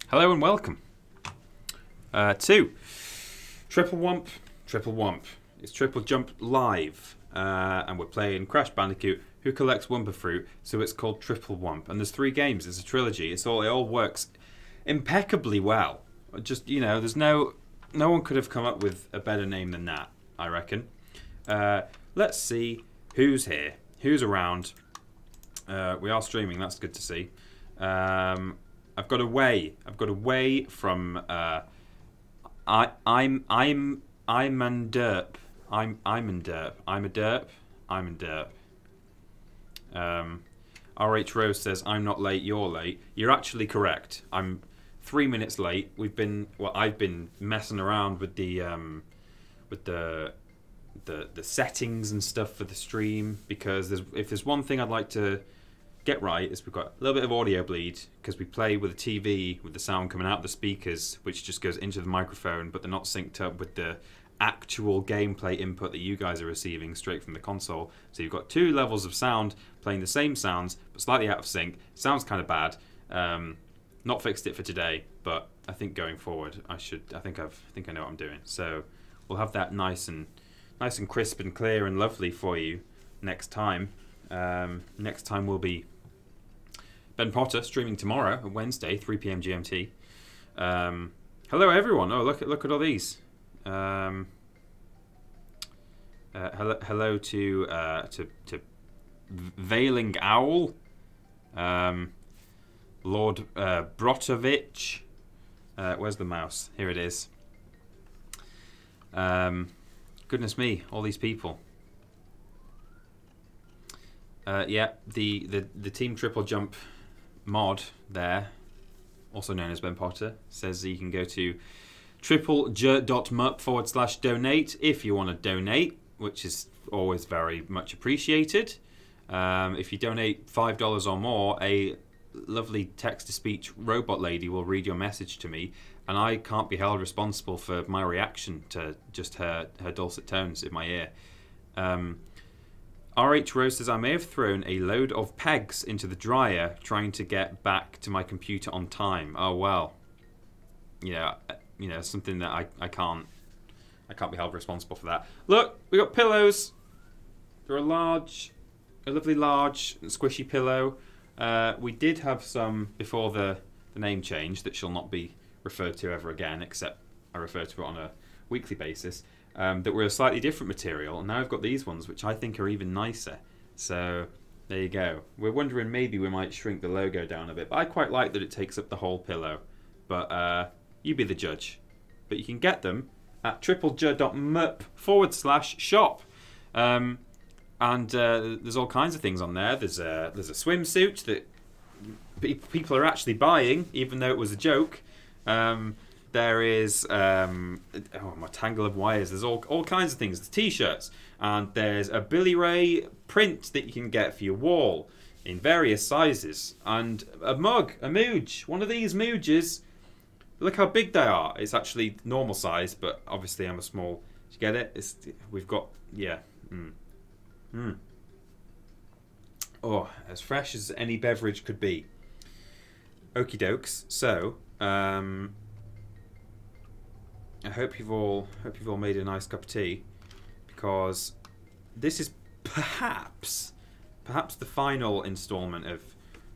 Hello and welcome to TripleWump. It's TripleJump live, and we're playing Crash Bandicoot, Who Collects Wumpa Fruit. So it's called TripleWump, and there's 3 games. It's a trilogy. It all works impeccably well. Just there's no one could have come up with a better name than that, I reckon. Let's see who's here, who's around. We are streaming. That's good to see. I've got away from I'm and derp. I'm and derp. I'm a derp. I'm and derp. RH Rose says I'm not late. You're late. You're actually correct. I'm 3 minutes late. I've been messing around with the settings and stuff for the stream, because if there's one thing I'd like to get right is we've got a little bit of audio bleed, because we play with a TV with the sound coming out of the speakers, which just goes into the microphone, but they're not synced up with the actual gameplay input that you guys are receiving straight from the console. So you've got 2 levels of sound playing the same sounds but slightly out of sync. Sounds kind of bad. Not fixed it for today, but I think going forward I think I know what I'm doing. So we'll have that nice and crisp and clear and lovely for you next time. Next time will be Ben Potter streaming tomorrow, Wednesday, 3 p.m. GMT. Hello everyone. Oh, look at all these. Hello to Veiling Owl, Lord Brotovich. Where's the mouse? Here it is. Goodness me, all these people. Yeah, the Team TripleJump mod there, also known as Ben Potter, says that you can go to TripleJ.mup/donate if you want to donate, which is always very much appreciated. If you donate $5 or more, a lovely text-to-speech robot lady will read your message to me, and I can't be held responsible for my reaction to just her dulcet tones in my ear. RH Rose says, I may have thrown a load of pegs into the dryer trying to get back to my computer on time. Oh, well. Yeah, something that I can't be held responsible for that. Look, we got pillows. They're a lovely large and squishy pillow. We did have some before the name change that shall not be referred to ever again, except I refer to it on a weekly basis. That were a slightly different material, and now I've got these ones, which I think are even nicer. So there you go. We're wondering maybe we might shrink the logo down a bit, but I quite like that it takes up the whole pillow. But you be the judge. But you can get them at triplej.mup/shop. And there's all kinds of things on there. There's a swimsuit that people are actually buying, even though it was a joke. There is my tangle of wires. There's all kinds of things. There's t-shirts, and there's a Billy Ray print that you can get for your wall in various sizes, and a mug, a mooge. One of these mooges. Look how big they are. It's actually normal size, but obviously I'm a small. Did you get it? We've got Oh, as fresh as any beverage could be. Okie dokes. So. I hope you've all made a nice cup of tea, because this is perhaps the final installment of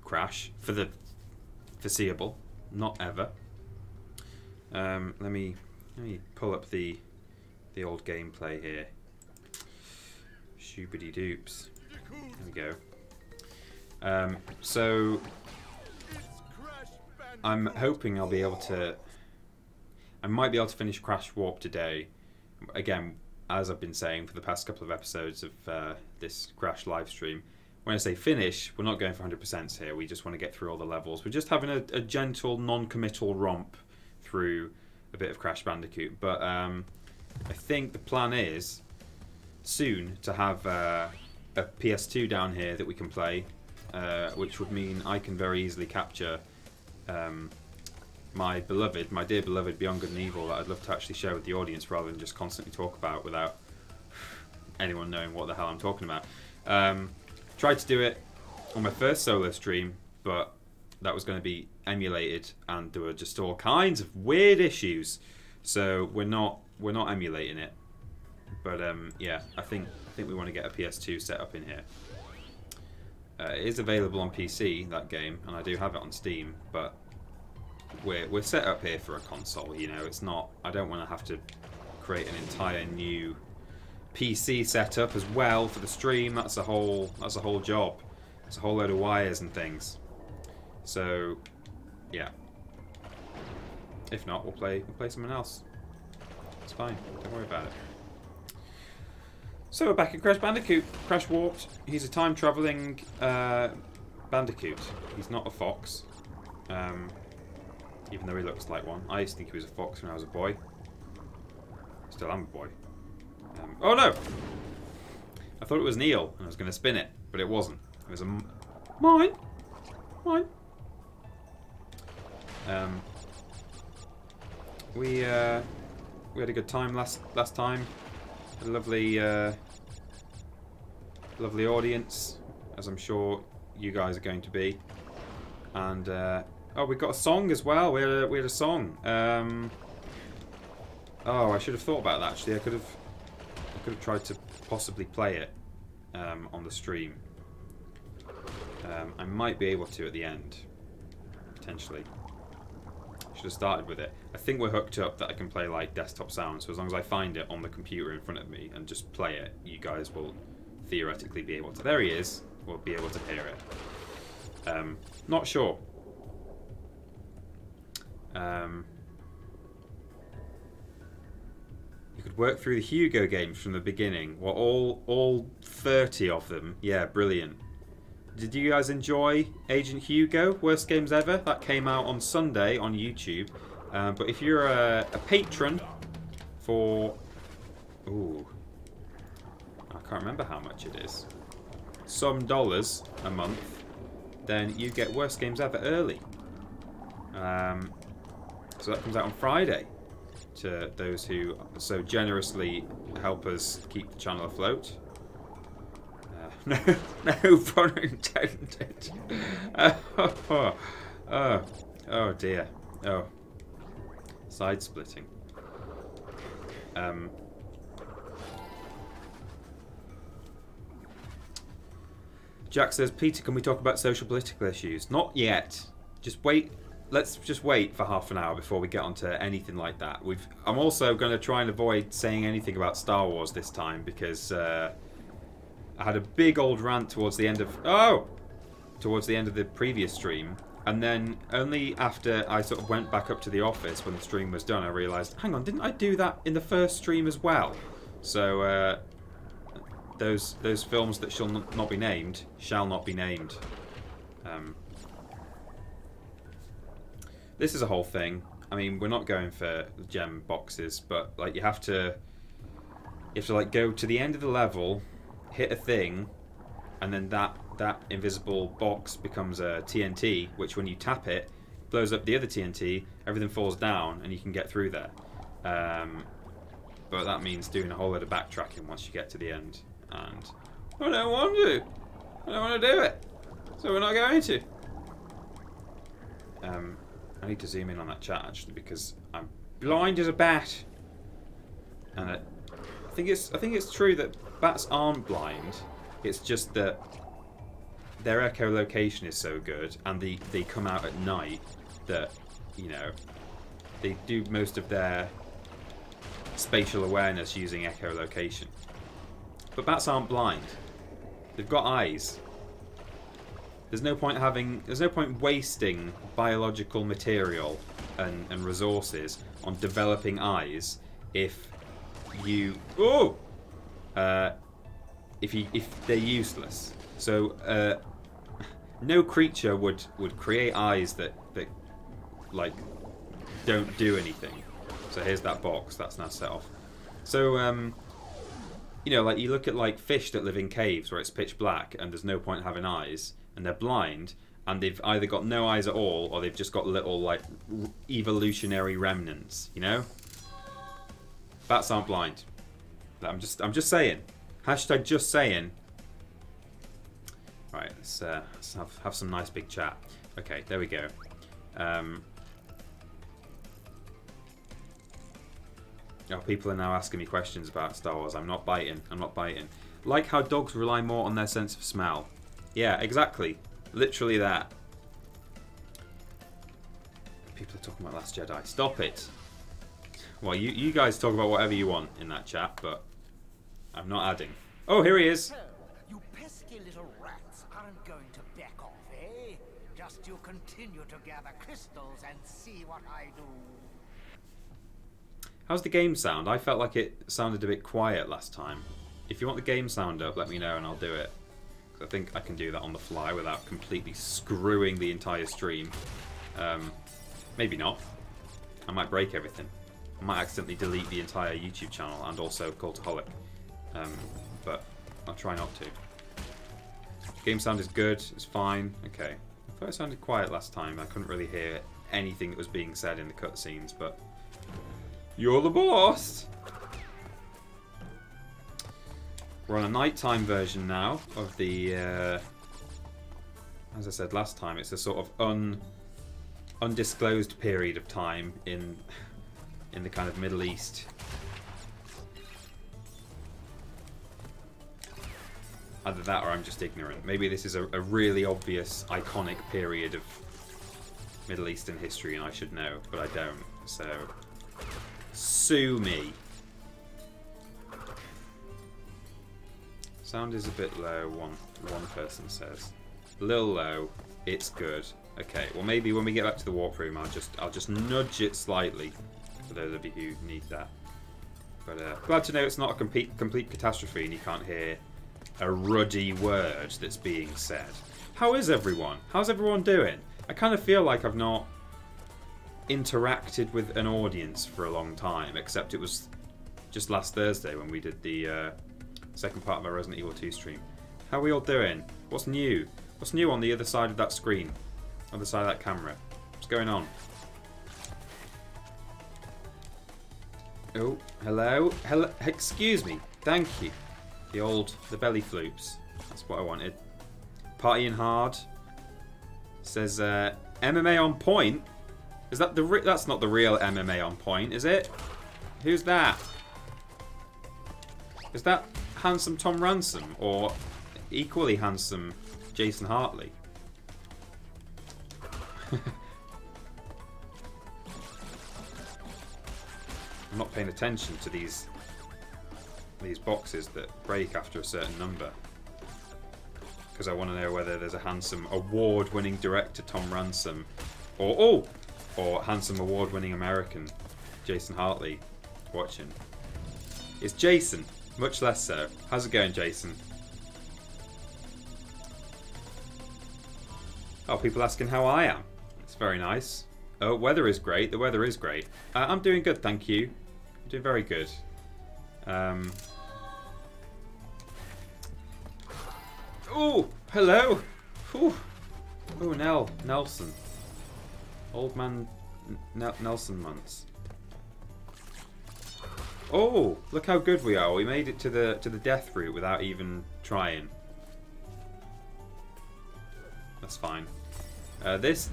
Crash for the foreseeable, not ever. Let me pull up the old gameplay here. Shoobity doops. There we go. So I'm hoping I might be able to finish Crash Warp today. Again, as I've been saying for the past couple of episodes of this Crash live stream, when I say finish, we're not going for 100% here. We just want to get through all the levels. We're just having a gentle, non-committal romp through a bit of Crash Bandicoot. But I think the plan is soon to have a PS2 down here that we can play, which would mean I can very easily capture my dear beloved Beyond Good and Evil that I'd love to actually share with the audience, rather than just constantly talk about without anyone knowing what the hell I'm talking about. Tried to do it on my first solo stream, but that was going to be emulated, and there were just all kinds of weird issues. So we're not emulating it. But yeah, I think we want to get a PS2 set up in here. It is available on PC, that game, and I do have it on Steam, but we're set up here for a console. You know, it's not. I don't want to have to create an entire new PC setup as well for the stream. That's a whole job. It's a whole load of wires and things. So yeah. If not, we'll play someone else. It's fine. Don't worry about it. So we're back in Crash Bandicoot. Crash walked. He's a time-travelling Bandicoot. He's not a fox. Even though he looks like one. I used to think he was a fox when I was a boy. Still am a boy. Oh no! I thought it was Neil and I was going to spin it, but it wasn't. It was a... Mine! Mine! We had a good time last time. A lovely lovely audience, as I'm sure you guys are going to be. And oh, we got a song as well. We had a song. Oh, I should have thought about that actually. I could have tried to possibly play it on the stream. I might be able to at the end, potentially. Should have started with it. I think we're hooked up that I can play like desktop sound, so as long as I find it on the computer in front of me and just play it, you guys will theoretically be able to. There he is. We'll be able to hear it. Not sure. You could work through the Hugo games from the beginning. Well, all 30 of them. Yeah, brilliant. Did you guys enjoy Agent Hugo? Worst games ever? That came out on Sunday on YouTube. But if you're a patron for... Ooh. I can't remember how much it is. Some dollars a month. Then you get Worst Games Ever early. So that comes out on Friday. To those who so generously help us keep the channel afloat. No pun intended. Oh dear. Oh. Side splitting. Jack says, Peter, can we talk about social political issues? Not yet. Just wait. Let's just wait for half an hour before we get onto anything like that. I'm also going to try and avoid saying anything about Star Wars this time because I had a big old rant towards the end of the previous stream, and then only after I sort of went back up to the office when the stream was done, I realised, hang on, didn't I do that in the first stream as well? So those films that shall not be named shall not be named. This is a whole thing. I mean, we're not going for gem boxes, but like you have to like go to the end of the level, hit a thing, and then that invisible box becomes a TNT, which when you tap it, blows up the other TNT, everything falls down, and you can get through there. But that means doing a whole load of backtracking once you get to the end. And I don't want to. I don't want to do it. So we're not going to. I need to zoom in on that chat actually because I'm blind as a bat. And I think it's true that bats aren't blind. It's just that their echolocation is so good, and they come out at night that, you know, they do most of their spatial awareness using echolocation. But bats aren't blind. They've got eyes. There's no point wasting biological material and resources on developing eyes if they're useless. So no creature would create eyes that like don't do anything. So here's that box that's now set off. So you know, like you look at like fish that live in caves where it's pitch black and there's no point having eyes, and they're blind, and they've either got no eyes at all or they've just got little like evolutionary remnants, you know? Bats aren't blind. I'm just saying. Hashtag just saying. Right, let's have some nice big chat. Okay, there we go. Oh, people are now asking me questions about Star Wars. I'm not biting. I'm not biting. Like how dogs rely more on their sense of smell. Yeah, exactly. Literally that. People are talking about Last Jedi. Stop it. Well, you guys talk about whatever you want in that chat, but I'm not adding. Oh, here he is. So, you pesky little rats aren't going to back off, eh? Just you continue to gather crystals and see what I do. How's the game sound? I felt like it sounded a bit quiet last time. If you want the game sound up, let me know and I'll do it. I think I can do that on the fly without completely screwing the entire stream. Maybe not. I might break everything. I might accidentally delete the entire YouTube channel and also Cultaholic. But I'll try not to. Game sound is good. It's fine. Okay. I thought it sounded quiet last time. I couldn't really hear anything that was being said in the cutscenes, but you're the boss! We're on a nighttime version now of the, as I said last time, it's a sort of undisclosed period of time in the kind of Middle East. Either that or I'm just ignorant. Maybe this is a really obvious, iconic period of Middle Eastern history and I should know, but I don't, so sue me. Sound is a bit low, one person says. A little low, it's good. Okay, well maybe when we get back to the warp room I'll just nudge it slightly for those of you who need that. But glad to know it's not a complete catastrophe and you can't hear a ruddy word that's being said. How is everyone? How's everyone doing? I kind of feel like I've not interacted with an audience for a long time, except it was just last Thursday when we did the second part of our Resident Evil 2 stream. How are we all doing? What's new? What's new on the other side of that screen? Other side of that camera? What's going on? Oh, hello? Hello? Excuse me. Thank you. The belly floops. That's what I wanted. Partying hard. Says MMA on point. Is that that's not the real MMA on point, is it? Who's that? Is that handsome Tom Ransom or equally handsome Jason Hartley? I'm not paying attention to these boxes that break after a certain number because I want to know whether there's a handsome award-winning director Tom Ransom or handsome award-winning American Jason Hartley watching. It's Jason, much less so. How's it going, Jason? Oh, people asking how I am. It's very nice. Oh, weather is great. The weather is great. I'm doing good, thank you. I'm doing very good. Oh, hello. Ooh. Oh, Nelson. Old man Nelson months. Oh, look how good we are. We made it to the death route without even trying. That's fine.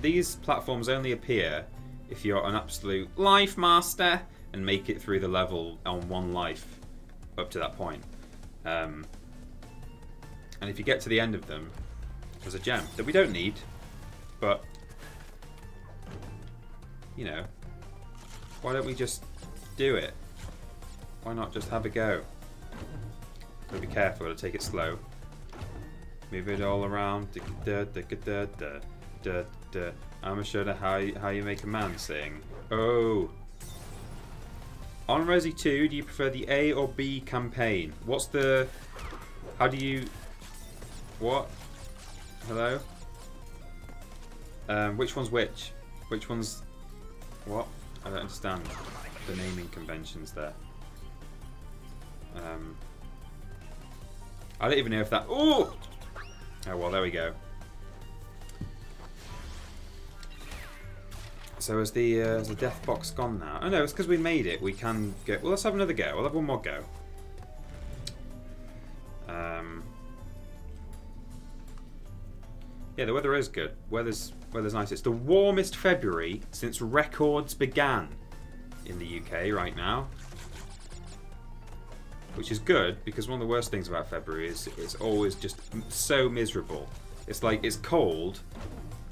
These platforms only appear if you're an absolute life master and make it through the level on one life up to that point. And if you get to the end of them, there's a gem that we don't need, but you know, why don't we just do it? Why not just have a go? Gotta be careful, gotta take it slow. Move it all around. I'ma show you how you make a man sing. Oh. On Resi 2, do you prefer the A or B campaign? What's the... How do you... What? Hello? Which one's which? Which one's... What? I don't understand the naming conventions there. I don't even know if that... Oh! Oh, well, there we go. So is the death box gone now? Oh no, it's because we made it. We can go... Well, let's have another go. We'll have one more go. Yeah, the weather is good. Weather's nice. It's the warmest February since records began in the UK right now. Which is good, because one of the worst things about February is it's always just so miserable. It's like, it's cold,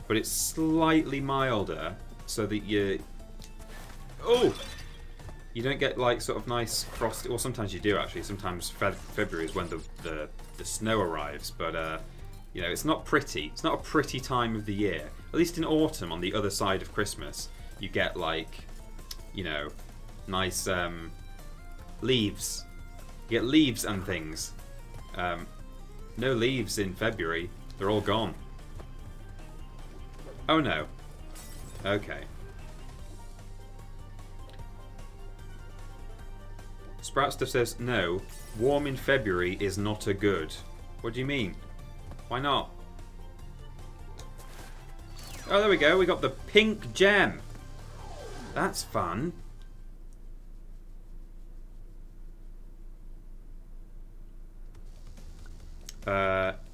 but it's slightly milder, so that you don't get like sort of nice frosty. Well, sometimes you do actually. Sometimes February is when the snow arrives, but you know, it's not pretty. It's not a pretty time of the year. At least in autumn, on the other side of Christmas, you get like, you know, nice leaves. You get leaves and things. No leaves in February. They're all gone. Oh no. Okay. Sprout Stuff says, no, warm in February is not a good. What do you mean? Why not? Oh, there we go. We got the pink gem. That's fun.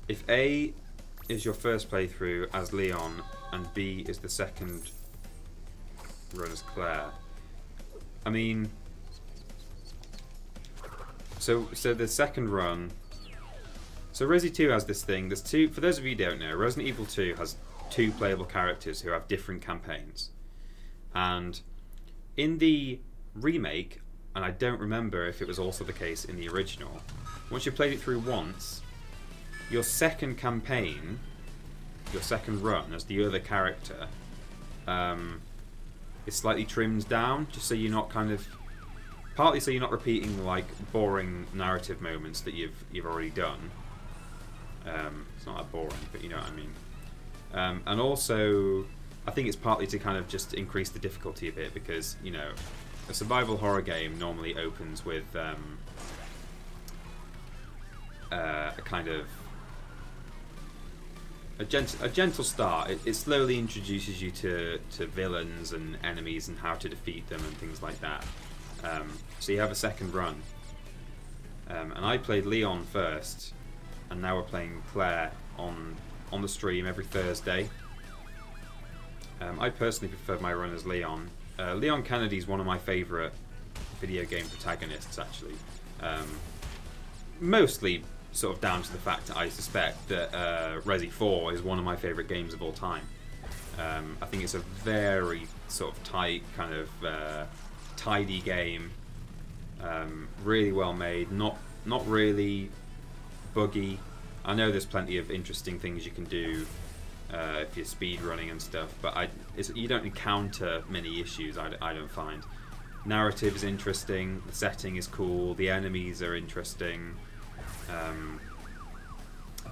If A is your first playthrough as Leon and B is the second run as Claire, I mean, so the second run, so Resi 2 has this thing. There's two. For those of you who don't know, Resident Evil 2 has two playable characters who have different campaigns, and in the remake, and I don't remember if it was also the case in the original, once you played it through once, your second campaign, your second run as the other character, is slightly trimmed down, just so you're not kind of, partly so you're not repeating like boring narrative moments that you've already done. It's not that boring, but you know what I mean. And also, I think it's partly to kind of just increase the difficulty a bit, because you know, a survival horror game normally opens with a kind of a gentle start. It slowly introduces you to villains and enemies and how to defeat them and things like that. So you have a second run. And I played Leon first, and now we're playing Claire on the stream every Thursday. I personally prefer my run as Leon. Leon Kennedy is one of my favourite video game protagonists, actually. Mostly sort of down to the fact that I suspect that Resi 4 is one of my favourite games of all time. I think it's a very sort of tight, kind of tidy game. Really well made, not really buggy. I know there's plenty of interesting things you can do if you're speed running and stuff, but you don't encounter many issues, I don't find. Narrative is interesting, the setting is cool, the enemies are interesting.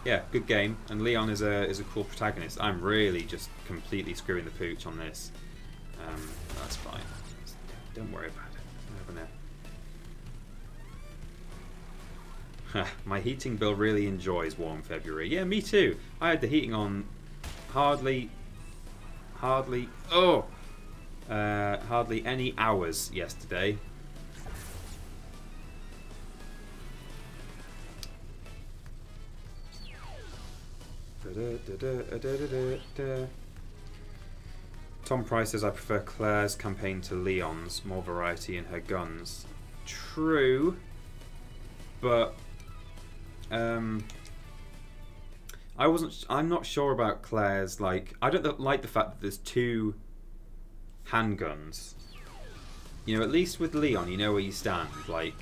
Yeah, good game, and Leon is a cool protagonist. I'm really just completely screwing the pooch on this. That's fine. Don't worry about it. Never know. My heating bill really enjoys warm February. Yeah, me too. I had the heating on hardly any hours yesterday. Tom Price says, I prefer Claire's campaign to Leon's, more variety in her guns. True, but I'm not sure about Claire's. Like, I don't like the fact that there's two handguns. You know, at least with Leon, you know where you stand. Like,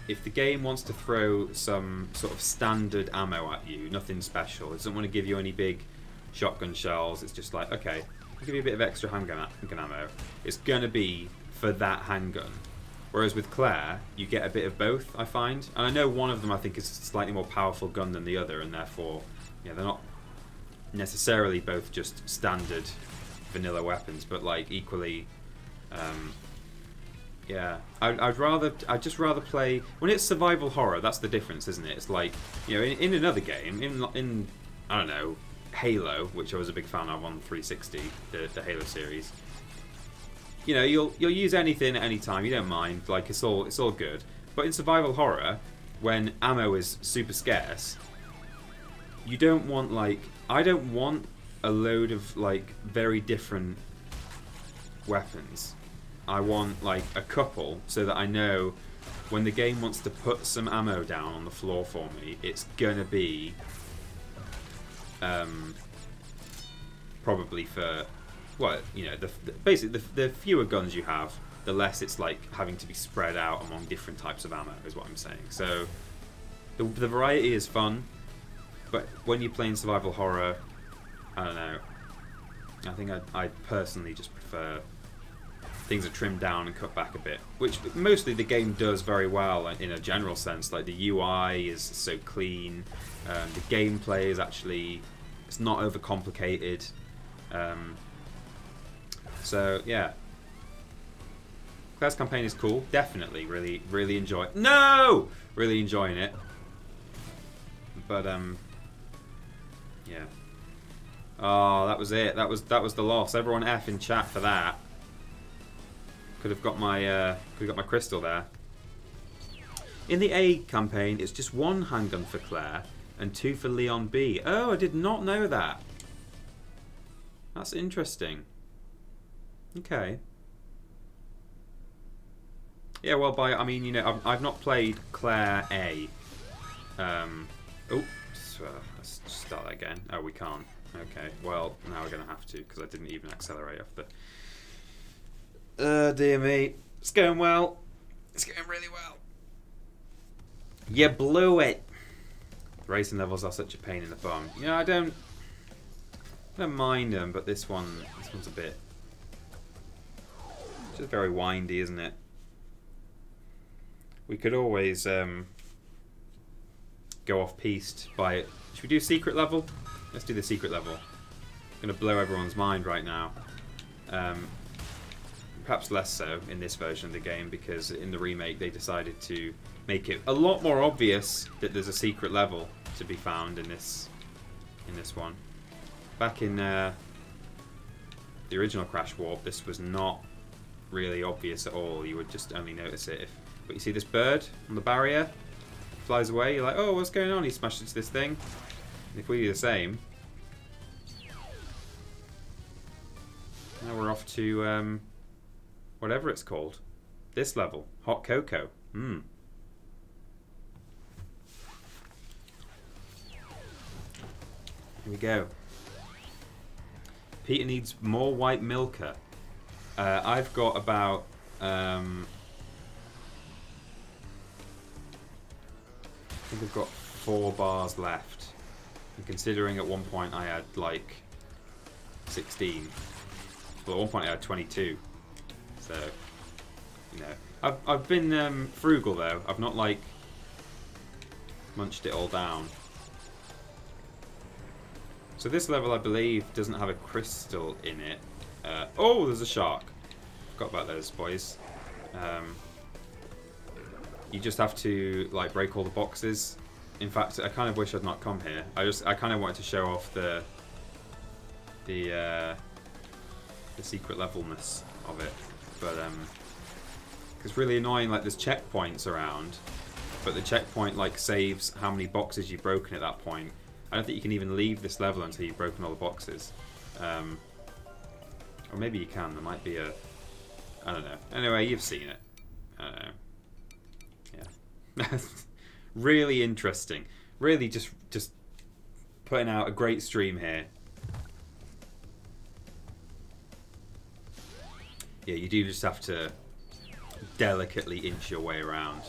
if the game wants to throw some sort of standard ammo at you, nothing special, it doesn't want to give you any big shotgun shells, it's just like, okay, I'll give you a bit of extra handgun ammo. It's going to be for that handgun. Whereas with Claire, you get a bit of both, I find. And I know one of them, I think, is a slightly more powerful gun than the other, and therefore, yeah, they're not necessarily both just standard vanilla weapons, but like equally, yeah. I'd just rather play when it's survival horror. That's the difference, isn't it? It's like, you know, in another game, in I don't know, Halo, which I was a big fan of on 360, the Halo series. You know, you'll use anything at any time. You don't mind. Like, it's all good. But in survival horror, when ammo is super scarce, you don't want like, I don't want a load of like very different weapons. I want like a couple so that I know when the game wants to put some ammo down on the floor for me, it's gonna be probably for, well, you know, basically the fewer guns you have, the less it's like having to be spread out among different types of ammo, is what I'm saying. So the variety is fun, but when you're playing survival horror, I don't know, I think I personally just prefer things are trimmed down and cut back a bit, which mostly the game does very well in a general sense. Like the UI is so clean, the gameplay is actually, it's not overcomplicated. So yeah, Claire's campaign is cool. Definitely, really enjoy. No, really enjoying it. But yeah. Oh, that was it. That was the loss. Everyone F in chat for that. Could have got my crystal there. In the A campaign, it's just one handgun for Claire and 2 for Leon B. Oh, I did not know that. That's interesting. Okay. Yeah, well, I mean, you know, I've not played Claire A. Let's start that again. Oh, we can't. Okay, well, now we're going to have to, because I didn't even accelerate off the... dear me. It's going well. It's going really well. You blew it. The racing levels are such a pain in the bum. You know, I don't mind them, but this one's a bit... It's just very windy, isn't it? We could always go off-piste by it. Should we do secret level? Let's do the secret level. I'm going to blow everyone's mind right now. Perhaps less so in this version of the game, because in the remake they decided to make it a lot more obvious that there's a secret level to be found in this one. Back in the original Crash Warp, this was not really obvious at all. You would just only notice it if... But you see this bird on the barrier? Flies away, you're like, oh, what's going on? He smashed into this thing. And if we do the same... Now we're off to... whatever it's called. This level. Hot Cocoa. Here we go. Peter needs more white milker. I've got about... I think I've got 4 bars left. And considering at one point I had like 16. Well, at one point I had 22. So, you know, I've been frugal though. I've not like munched it all down. So this level, I believe, doesn't have a crystal in it. Oh, there's a shark. Forgot about those boys. You just have to like break all the boxes. In fact, I kind of wish I'd not come here. I kind of wanted to show off the secret levelness of it, but it's really annoying. Like there's checkpoints around, but the checkpoint like saves how many boxes you've broken at that point. I don't think you can even leave this level until you've broken all the boxes. Or maybe you can. There might be a... I don't know. Anyway, you've seen it. I don't know. Yeah. Really interesting. Really just putting out a great stream here. Yeah, you do just have to delicately inch your way around.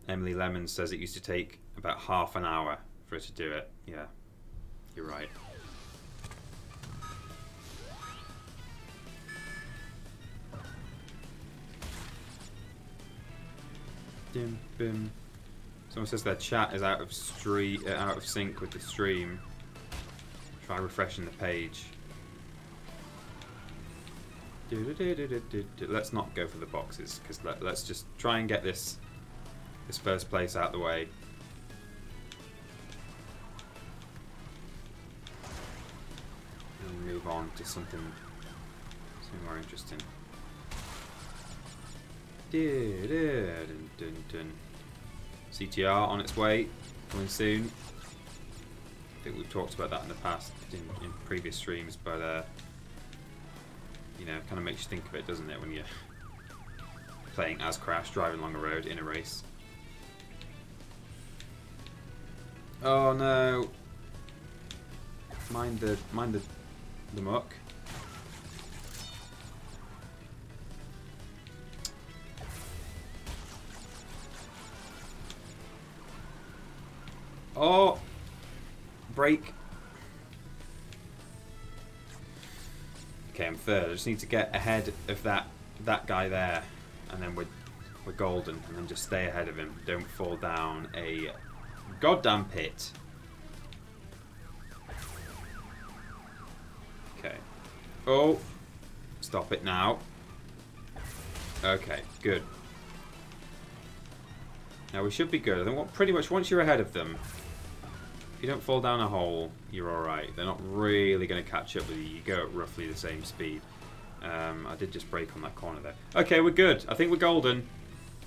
Emily Lemon says it used to take about half an hour for her to do it. Yeah, you're right. Dim, bim. Someone says their chat is out of sync with the stream. Try refreshing the page. Let's not go for the boxes, because let's just try and get this first place out of the way. And move on to something more interesting. CTR on its way. coming soon. I think we've talked about that in the past in previous streams, but you know, kind of makes you think of it, doesn't it, when you're playing as Crash, driving along a road in a race. Oh no! Mind the muck. Oh! Break. Okay, I'm third. I just need to get ahead of that guy there, and then we're golden. And then just stay ahead of him. Don't fall down a goddamn pit. Okay. Oh, stop it now. Okay, good. Now we should be good. I think pretty much once you're ahead of them, if you don't fall down a hole, you're alright. They're not really going to catch up with you. You go at roughly the same speed. I did just break on that corner there. Okay, we're good. I think we're golden.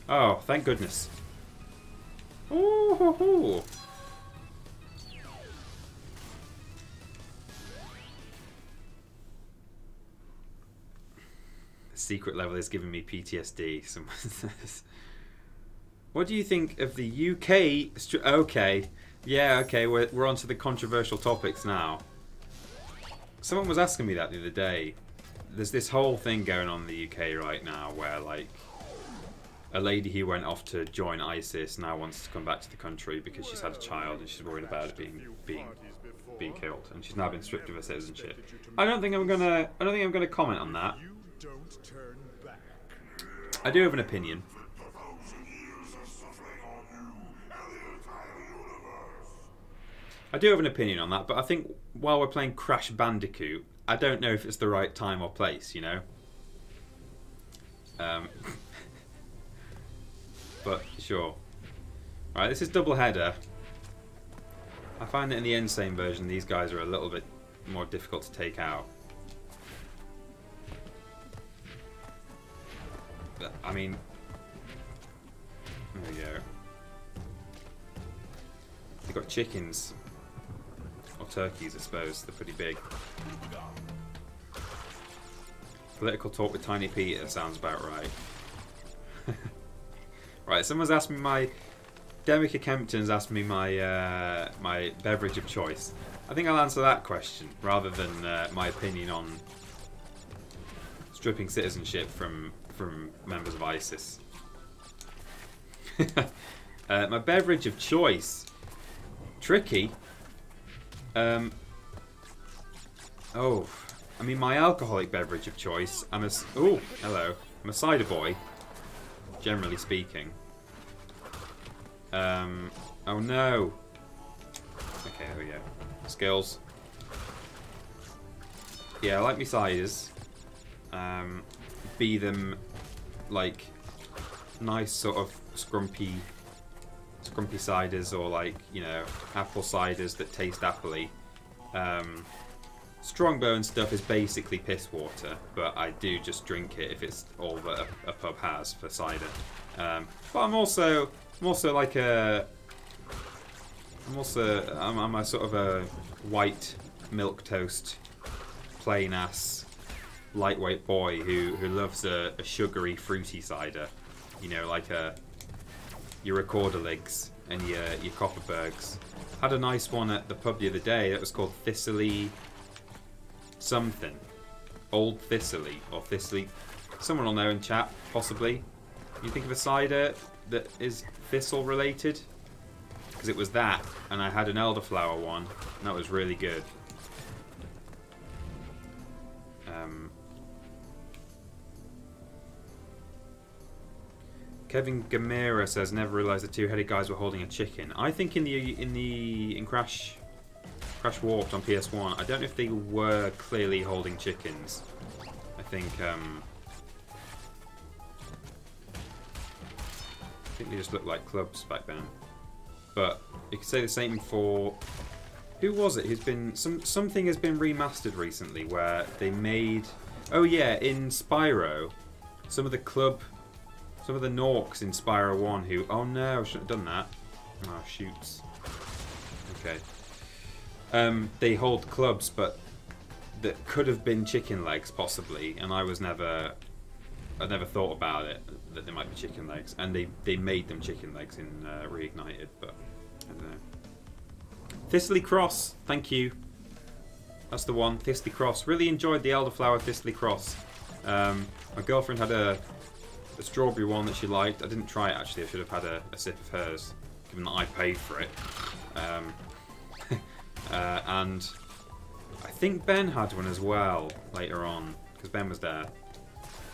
Oh, thank goodness. Ooh, hoo, hoo. The secret level is giving me PTSD. Someone says. What do you think of the UK... Okay. Yeah, okay, we're on to the controversial topics now. Someone was asking me that the other day. There's this whole thing going on in the UK right now where, like, a lady who went off to join ISIS now wants to come back to the country because she's had a child and she's worried about it being killed, and she's now been stripped of her citizenship. I don't think I'm gonna comment on that. I do have an opinion. I do have an opinion on that, but I think while we're playing Crash Bandicoot, I don't know if it's the right time or place, you know? But, sure. Alright, this is double header. I find that in the Insane version, these guys are a little bit more difficult to take out. But, I mean... There we go. They've got chickens. Or turkeys, I suppose. They're pretty big. Political talk with Tiny Peter sounds about right. Right, someone's asked me my... Demica Kempton's asked me my my beverage of choice. I think I'll answer that question rather than my opinion on stripping citizenship from members of ISIS. My beverage of choice. Tricky. Oh, I mean, my alcoholic beverage of choice. Oh, hello. I'm a cider boy, generally speaking. Oh no. Okay, there we go. Skills. Yeah, I like me ciders. Be them like nice sort of scrumpy ciders, or like, you know, apple ciders that taste appley. Strongbow and stuff is basically piss water, but I do just drink it if it's all that a pub has for cider. But I'm also like a I'm a sort of a white milk toast, plain ass, lightweight boy who loves a sugary, fruity cider. You know, like your Recorder Legs and your Copperbergs. Had a nice one at the pub the other day. It was called Thistly something. Old Thistly or Thistly. Someone will know in chat, possibly. You think of a cider that is thistle related? Because it was that, and I had an elderflower one, and that was really good. Kevin Gamera says, never realised the two-headed guys were holding a chicken. I think in Crash Warped on PS1, I don't know if they were clearly holding chickens. I think they just looked like clubs back then. But you could say the same for... Who was it who's been... Something has been remastered recently where they made... Oh yeah, in Spyro, some of the Norks in Spyro 1 who... Oh no, I shouldn't have done that. Oh, shoots. Okay. They hold clubs, but that could have been chicken legs possibly, and I never thought about it that they might be chicken legs, and they made them chicken legs in Reignited, but I don't know. Thistly Cross, thank you. That's the one, Thistly Cross. Really enjoyed the elderflower Thistly Cross. My girlfriend had a strawberry one that she liked. I didn't try it actually. I should have had a sip of hers, given that I paid for it. And I think Ben had one as well later on, because Ben was there.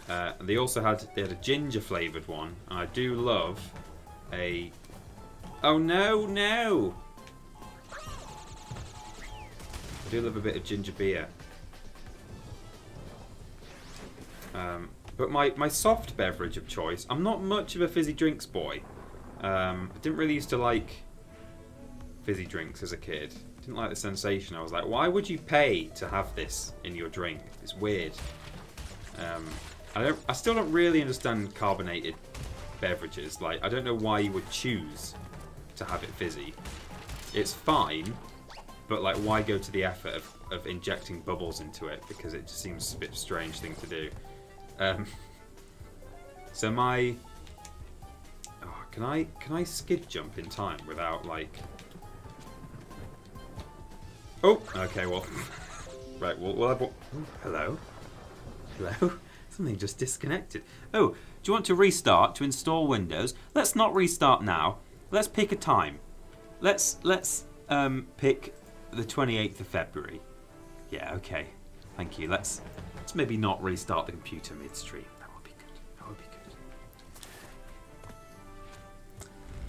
And they had a ginger flavoured one, and I do love a... Oh no, no! I do love a bit of ginger beer. But my soft beverage of choice, I'm not much of a fizzy drinks boy. I didn't really used to like fizzy drinks as a kid. Didn't like the sensation. I was like, why would you pay to have this in your drink? It's weird. I still don't really understand carbonated beverages. Like, I don't know why you would choose to have it fizzy. It's fine, but like, why go to the effort of injecting bubbles into it? Because it just seems a bit strange thing to do. So my... Oh, can I skid jump in time without like... Oh, okay, well... Right, well hello? Hello? Something just disconnected. Oh, do you want to restart to install Windows? Let's not restart now. Let's pick a time. Let's pick the 28th of February. Yeah, okay. Thank you. Let's maybe not restart the computer midstream. That would be good. That would be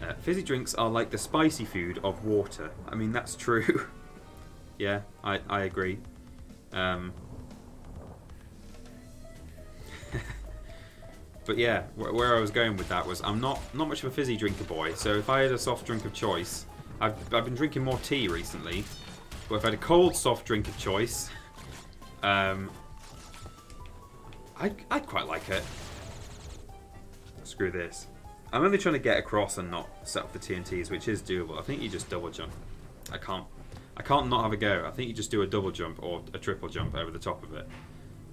good. Fizzy drinks are like the spicy food of water. I mean, that's true. Yeah, I agree. But yeah, where I was going with that was I'm not much of a fizzy drinker boy. So if I had a soft drink of choice, I've been drinking more tea recently. But if I had a cold soft drink of choice, I'd quite like it. Screw this. I'm only trying to get across and not set up the TNTs, which is doable. I think you just double jump. I can't not have a go. I think you just do a double jump or a triple jump over the top of it.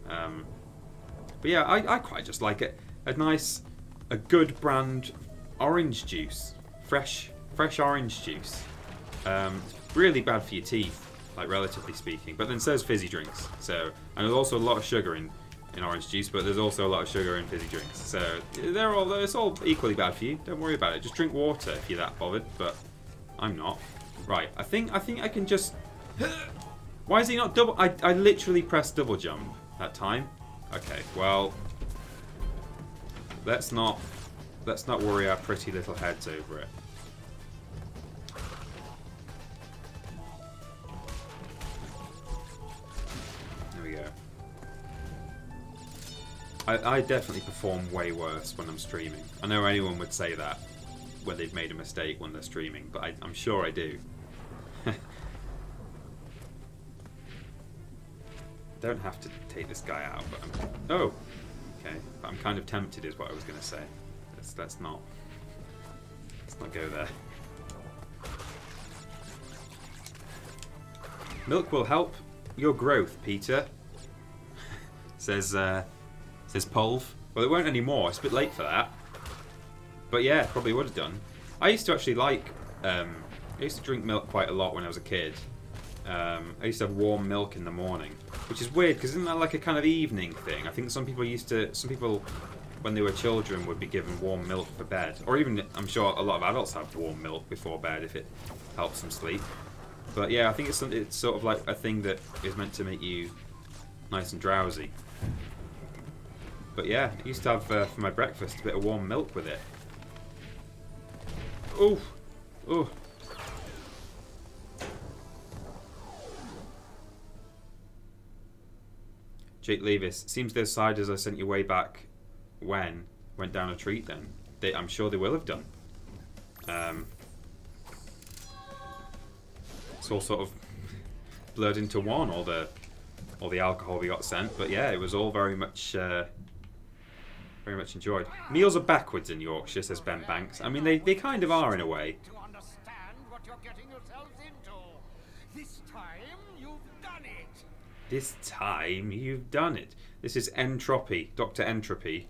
But yeah, I quite just like it. A good brand orange juice, fresh orange juice. Really bad for your teeth, like relatively speaking. But then so is fizzy drinks. So, and there's also a lot of sugar in orange juice, but there's also a lot of sugar in fizzy drinks. So it's all equally bad for you. Don't worry about it. Just drink water if you're that bothered. But I'm not. Right. I think I can just. Why is he not double? I literally pressed double jump that time. Okay. Well. Let's not worry our pretty little heads over it. There we go. I definitely perform way worse when I'm streaming. I know anyone would say that when they've made a mistake when they're streaming, but I'm sure I do. Don't have to take this guy out, but oh! Okay, but I'm kind of tempted is what I was going to say. Let's not go there. Milk will help your growth, Peter. says Pulv. Well, it won't anymore. It's a bit late for that. But yeah, probably would have done. I used to actually like... I used to drink milk quite a lot when I was a kid. I used to have warm milk in the morning, which is weird because isn't that like a kind of evening thing? I think some people when they were children would be given warm milk for bed, or even I'm sure a lot of adults have warm milk before bed if it helps them sleep. But yeah, I think it's sort of like a thing that is meant to make you nice and drowsy. But yeah, I used to have for my breakfast a bit of warm milk with it. Ooh, ooh. Jake Levis, seems those ciders I sent you way back when went down a treat then. I'm sure they will have done. It's all sort of blurred into one, all the alcohol we got sent, but yeah, it was all very much enjoyed. Meals are backwards in Yorkshire, says Ben Banks. I mean, they kind of are in a way. To understand what you're getting yourselves into. This time you've done it. This is Entropy, Dr. Entropy.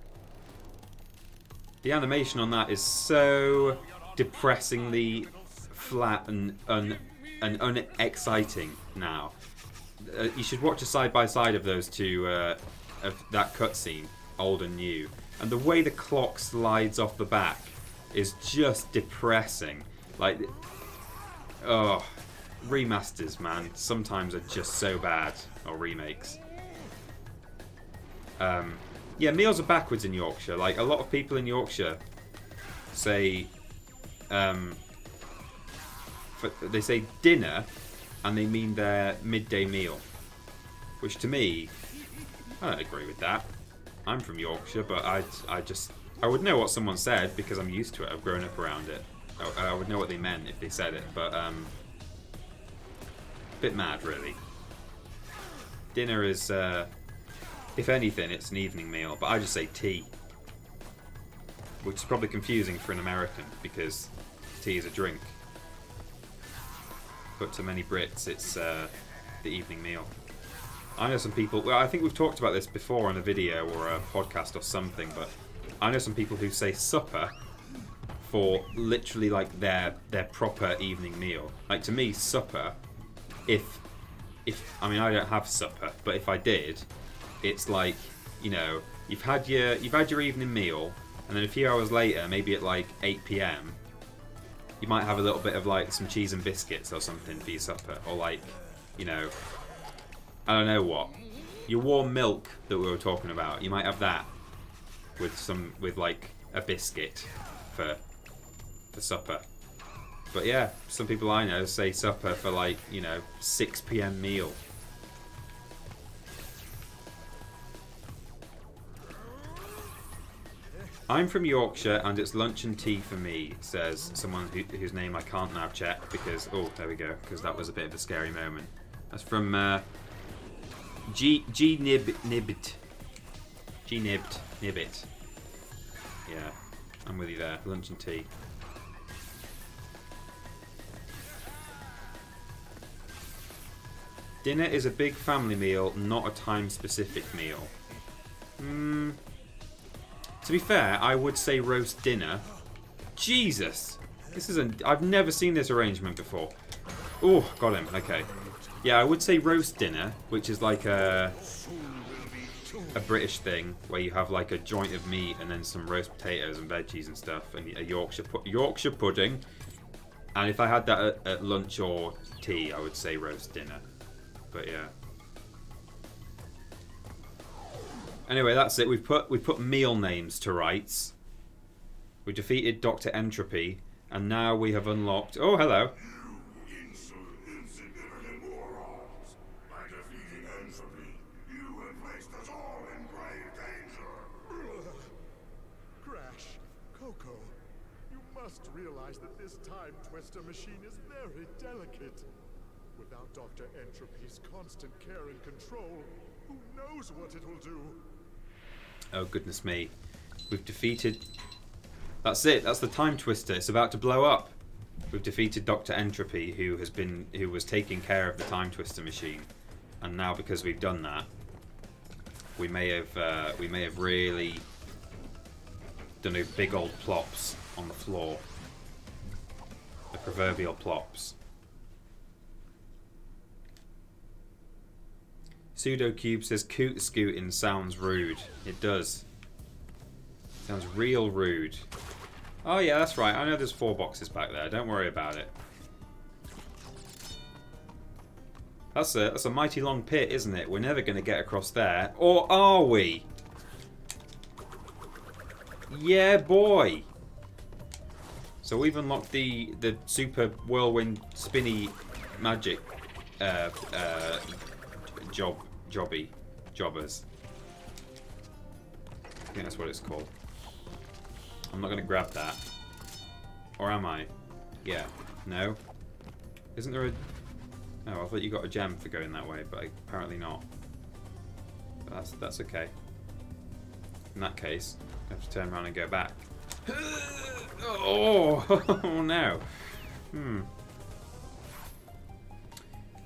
The animation on that is so depressingly flat and unexciting now. You should watch a side-by-side of those two, of that cutscene, old and new. And the way the clock slides off the back is just depressing. Like, oh, remasters, man, sometimes are just so bad, or remakes. Yeah, meals are backwards in Yorkshire. Like, a lot of people in Yorkshire say, they say dinner, and they mean their midday meal. Which to me, I don't agree with that. I'm from Yorkshire, but I would know what someone said because I'm used to it. I've grown up around it. I would know what they meant if they said it, but bit mad, really. Dinner is, if anything, it's an evening meal, but I just say tea, which is probably confusing for an American because tea is a drink. But to many Brits, it's the evening meal. I know some people, well, I think we've talked about this before on a video or a podcast or something, but I know some people who say supper for literally like their proper evening meal. Like, to me, supper, if I mean, I don't have supper, but if I did, it's like, you know, you've had your evening meal, and then a few hours later, maybe at like 8 PM, you might have a little bit of like some cheese and biscuits or something for your supper, or like, you know, I don't know what, your warm milk that we were talking about. You might have that with like a biscuit for supper. But yeah, some people I know say supper for like, you know, 6 PM meal. I'm from Yorkshire and it's lunch and tea for me, says someone whose name I can't now check because, oh, there we go, because that was a bit of a scary moment. That's from Nibbit. Yeah, I'm with you there. Lunch and tea. Dinner is a big family meal, not a time-specific meal. To be fair, I would say roast dinner. Jesus! This is I've never seen this arrangement before. Oh, got him. Okay. Yeah, I would say roast dinner, which is like a British thing, where you have like a joint of meat and then some roast potatoes and veggies and stuff, and a Yorkshire pudding. And if I had that at lunch or tea, I would say roast dinner. But yeah. Anyway, that's it. We've put meal names to rights. We defeated Dr. Entropy, and now we have unlocked. Oh, hello. You insignificant morons! By defeating Entropy, you have placed us all in grave danger. Crash, Coco, you must realize that this time twister machine is very delicate. Without Dr. Entropy's constant care and control, who knows what it will do? Oh, goodness me. We've defeated... That's it. That's the time twister. It's about to blow up. We've defeated Dr. Entropy, who was taking care of the time twister machine. And now, because we've done that, we may have really done a big old plops on the floor. The proverbial plops. Pseudocube says coot scooting sounds rude. It does. Sounds real rude. Oh yeah, that's right. I know there's 4 boxes back there. Don't worry about it. That's a mighty long pit, isn't it? We're never going to get across there. Or are we? Yeah, boy. So we've unlocked the super whirlwind spinny magic jobbers. I think that's what it's called. I'm not going to grab that. Or am I? Yeah. No? Isn't there a... Oh, I thought you got a gem for going that way, but apparently not. But that's okay. In that case, I have to turn around and go back. Oh, oh no.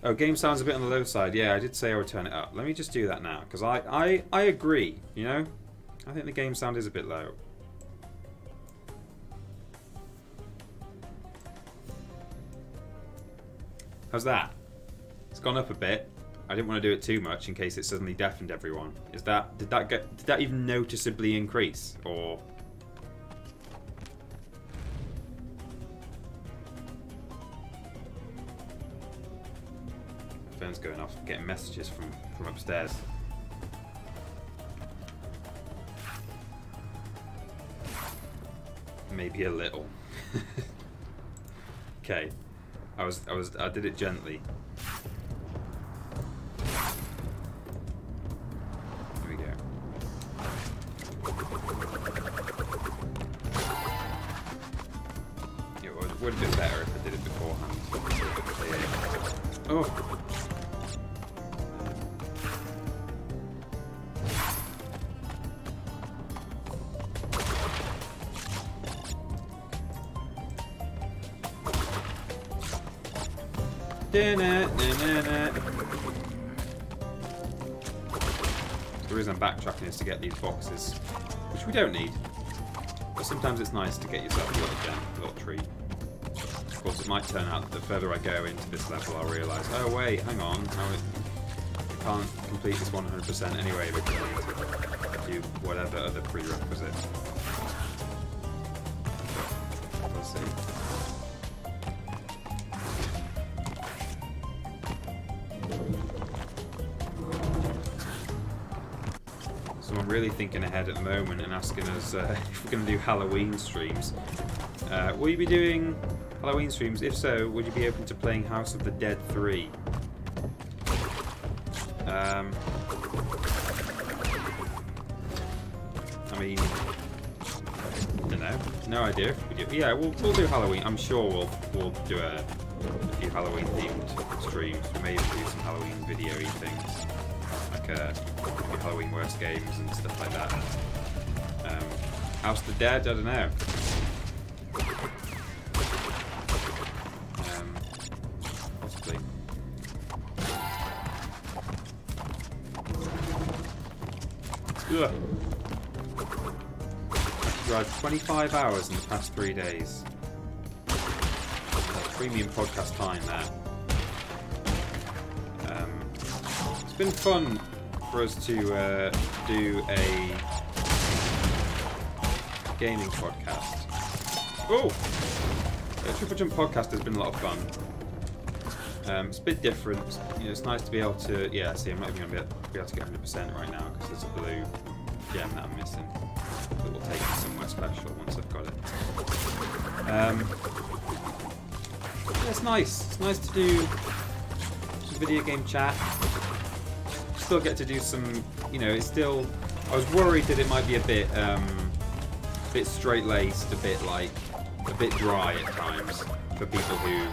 Oh, game sounds a bit on the low side. Yeah, I did say I would turn it up. Let me just do that now, because I agree, you know? I think the game sound is a bit low. How's that? It's gone up a bit. I didn't want to do it too much in case it suddenly deafened everyone. Did that even noticeably increase, or? Phone's going off, getting messages from upstairs. Maybe a little. Okay. I did it gently. Here we go. It would have been better if I did it beforehand. Oh! The reason I'm backtracking is to get these boxes, which we don't need, but sometimes it's nice to get yourself a little treat. Of course, it might turn out that the further I go into this level, I'll realise, oh wait, hang on, I can't complete this 100% anyway because I need to do whatever other prerequisite. We'll see. So I'm really thinking ahead at the moment and asking us if we're going to do Halloween streams. Will you be doing Halloween streams? If so, would you be open to playing House of the Dead 3? I mean, I don't know. No idea. Yeah, we'll do Halloween. I'm sure we'll do a few Halloween themed streams. We may even do some Halloween video-y things, like Halloween worst games and stuff like that. House of the Dead, I don't know. Possibly. Ugh. I've drive 25 hours in the past 3 days. That's premium podcast time there. It's been fun for us to do a gaming podcast. Oh! The TripleJump podcast has been a lot of fun. It's a bit different. You know, it's nice to be able to. Yeah, see, I'm not even going to be able to get 100% right now because there's a blue gem that I'm missing. But we'll take it somewhere special once I've got it. Yeah, it's nice. It's nice to do some video game chat. Still get to do some. You know, it's still. I was worried that it might be a bit straight-laced, a bit dry at times for people who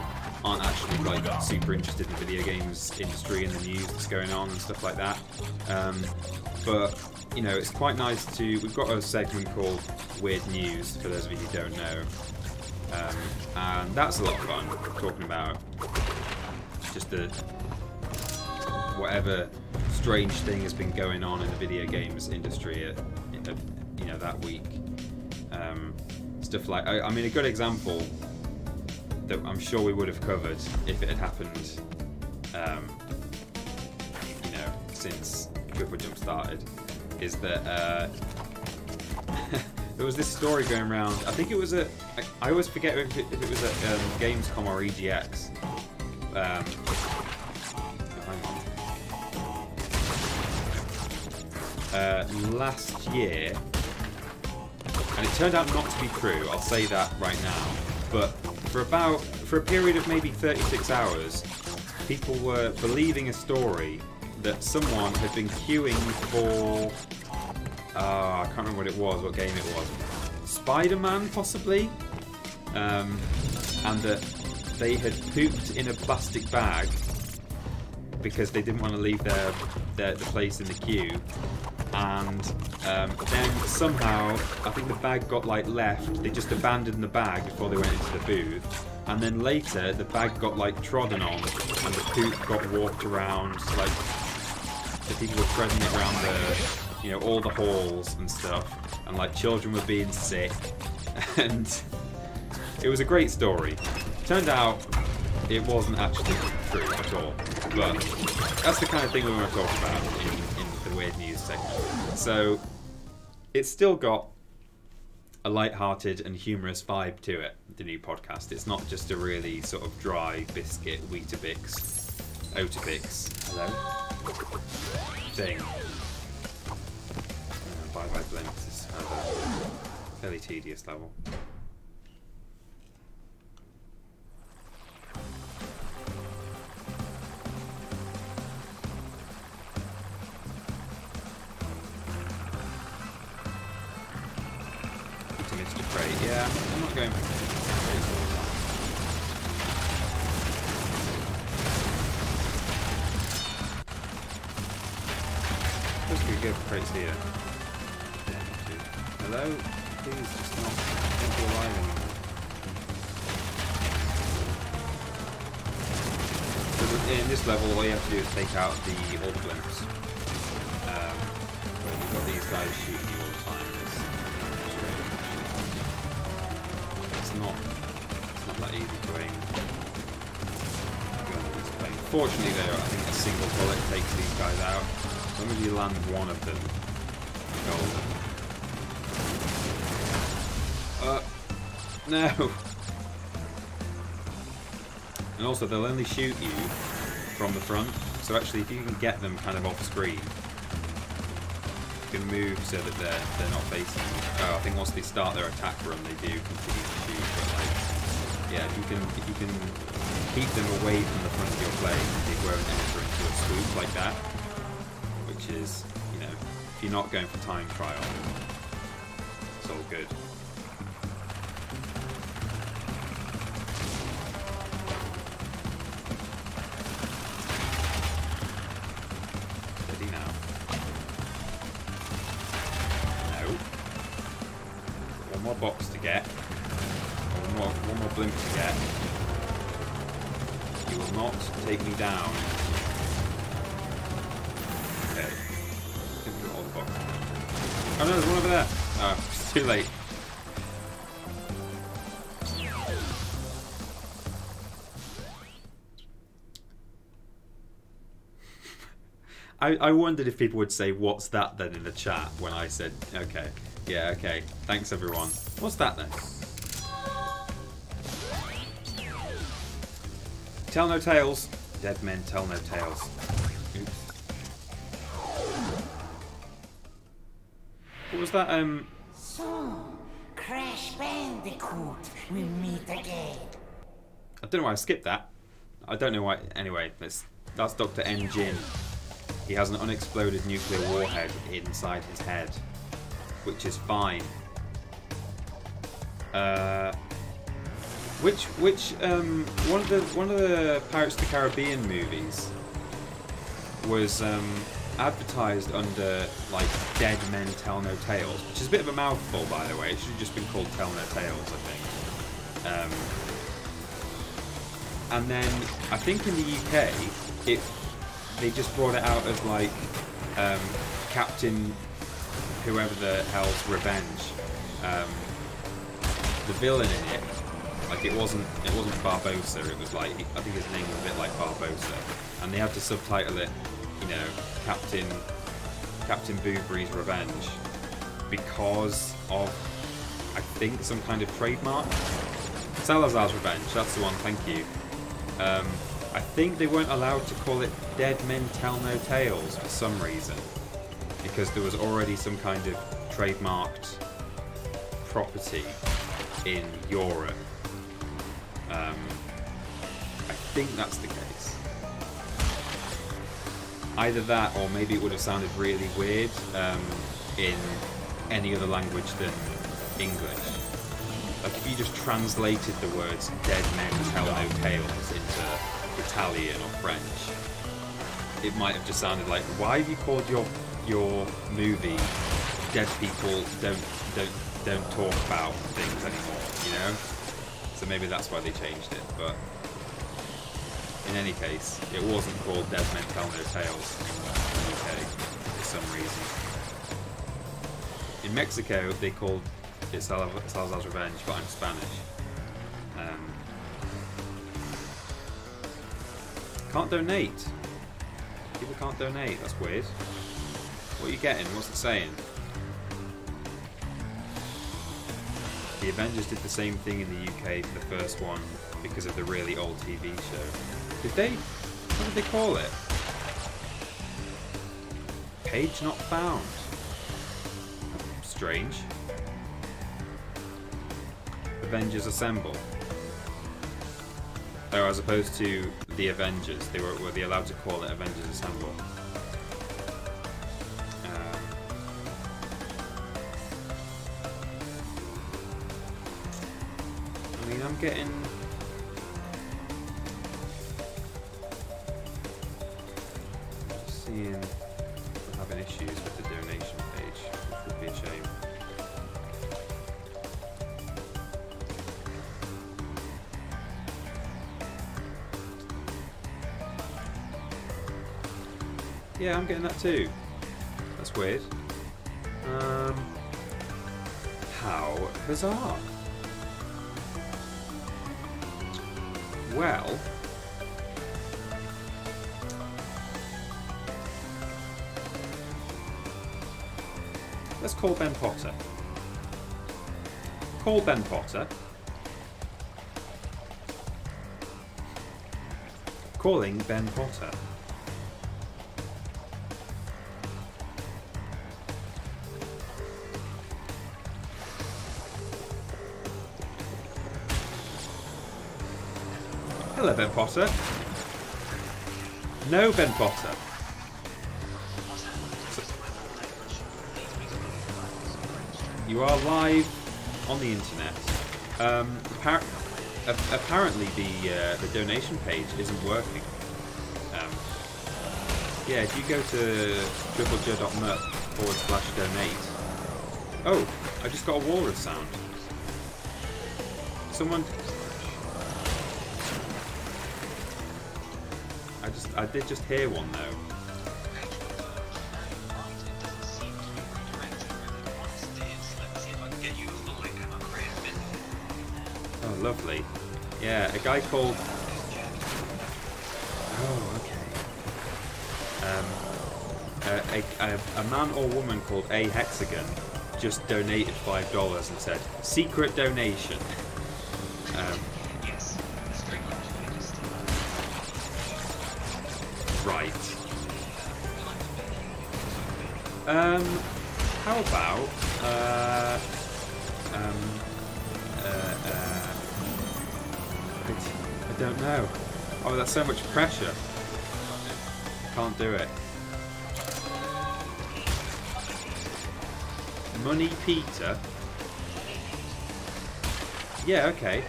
aren't actually like super interested in the video games industry and the news that's going on and stuff like that. But you know, it's quite nice to. We've got a segment called Weird News for those of you who don't know, and that's a lot of fun talking about just the whatever strange thing has been going on in the video games industry, you know, that week. Stuff like, I mean, a good example that I'm sure we would have covered if it had happened, you know, since TripleJump started, is that there was this story going around. I think it was I always forget if it was at Gamescom or EGX. Hang on. Last year. And it turned out not to be true, I'll say that right now. But for a period of maybe 36 hours, people were believing a story that someone had been queuing for, I can't remember what it was, what game it was. Spider-Man, possibly? And that they had pooped in a plastic bag because they didn't want to leave the place in the queue. And then somehow, I think the bag got left. They just abandoned the bag before they went into the booth, And then later, the bag got like trodden on, and the poop got walked around. Like the people were treading it around the, all the halls and stuff. And like children were being sick, and it was a great story. Turned out it wasn't actually true at all, but that's the kind of thing we want to talk about in the weird news segment. So it's still got a light-hearted and humorous vibe to it, the new podcast. It's not just a really sort of dry biscuit, Weetabix, Oatabix, hello, thing. Bye Bye Blimps is kind of a fairly tedious level. Yeah, I'm not going for crates all the time. Supposed to be good for crates here. Yeah, not too. Hello? Please, just not. Don't be alive anymore. So in this level, all you have to do is take out all the blimps. But you've got these guys shooting you all the time. It's not that easy to aim. Fortunately though, I think a single bullet takes these guys out. As long as you land one of them, golden. No! And also they'll only shoot you from the front, so actually if you can get them kind of off screen, you can move so that they're not facing you. Oh, I think once they start their attack run, they do continue to shoot. But like, yeah, if you can keep them away from the front of your plane, they won't enter into a swoop like that. Which is, if you're not going for time trial, it's all good. Steady now. One more box to get. One more blimp to get. You will not take me down. Okay. All the boxes. Oh no, there's one over there. Oh, it's too late. I wondered if people would say, "What's that?" then in the chat when I said, "Okay, yeah, okay, thanks everyone." What's that then? Tell no tales. Dead men tell no tales. Oops. What was that? So, Crash Bandicoot, we meet again. I don't know why I skipped that. I don't know why. Anyway, that's Dr. N. Jin. He has an unexploded nuclear warhead inside his head, which is fine. One of the Pirates of the Caribbean movies was advertised under like Dead Men Tell No Tales, which is a bit of a mouthful, by the way. It should have just been called Tell No Tales, I think. And then I think in the UK, they just brought it out as like Captain whoever the hell's Revenge. The villain in it, like it wasn't Barbossa. It was like, I think his name was a bit like Barbossa, and they had to subtitle it, Captain Booberry's Revenge, because of, I think, some kind of trademark. Salazar's Revenge. That's the one. Thank you. I think they weren't allowed to call it Dead Men Tell No Tales for some reason, because there was already some kind of trademarked property in Europe. I think that's the case. Either that, or maybe it would have sounded really weird in any other language than English. Like if you just translated the words "Dead Men Tell No Tales" into Italian or French, it might have just sounded like, why have you called your movie "Dead People Don't Talk About Things Anymore"? So so maybe that's why they changed it. But in any case, it wasn't called Dead Men Tell No Tales in the UK for some reason. In Mexico, they called it Salazar's Revenge, but I'm Spanish. Can't donate. People can't donate. That's weird. What are you getting? What's it saying? The Avengers did the same thing in the UK for the first one because of the really old TV show. Did they? What did they call it? Page not found. Strange. Avengers Assemble. Oh, as opposed to the Avengers, were they allowed to call it Avengers Assemble? I mean, I'm getting. Just seeing we're having issues with the donation page, which would be a shame. Yeah, I'm getting that too. That's weird. How bizarre. Well, let's call Ben Potter. Call Ben Potter. Calling Ben Potter. Hello, Ben Potter. No, Ben Potter. You are live on the internet. Apparently, the donation page isn't working. Yeah, if you go to TripleJump.me/donate. Oh, I just got a walrus sound. Someone. I did just hear one though. Oh, lovely. Yeah, a guy called. Oh, okay. A man or woman called A Hexagon just donated $5 and said secret donation. Right. How about I don't know. Oh, that's so much pressure. I can't do it. Money Peter. Yeah, okay.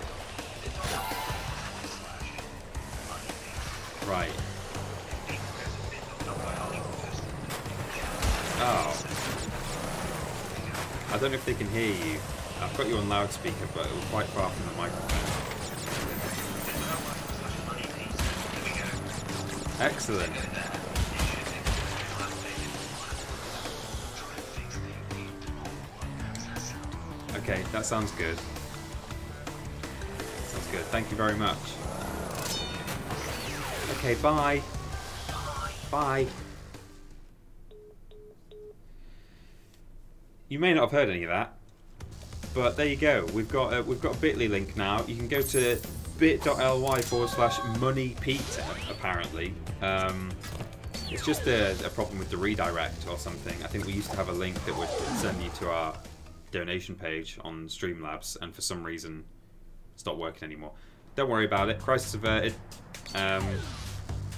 Right. Oh. I don't know if they can hear you. I've got you on loudspeaker, but it was quite far from the microphone. Excellent. Okay, that sounds good. Sounds good. Thank you very much. Okay, bye. Bye. You may not have heard any of that, but there you go. We've got a bit.ly link now. You can go to bit.ly/moneypeter. Apparently, it's just a problem with the redirect or something. I think we used to have a link that would send you to our donation page on Streamlabs, and for some reason, it's not working anymore. Don't worry about it. Crisis averted.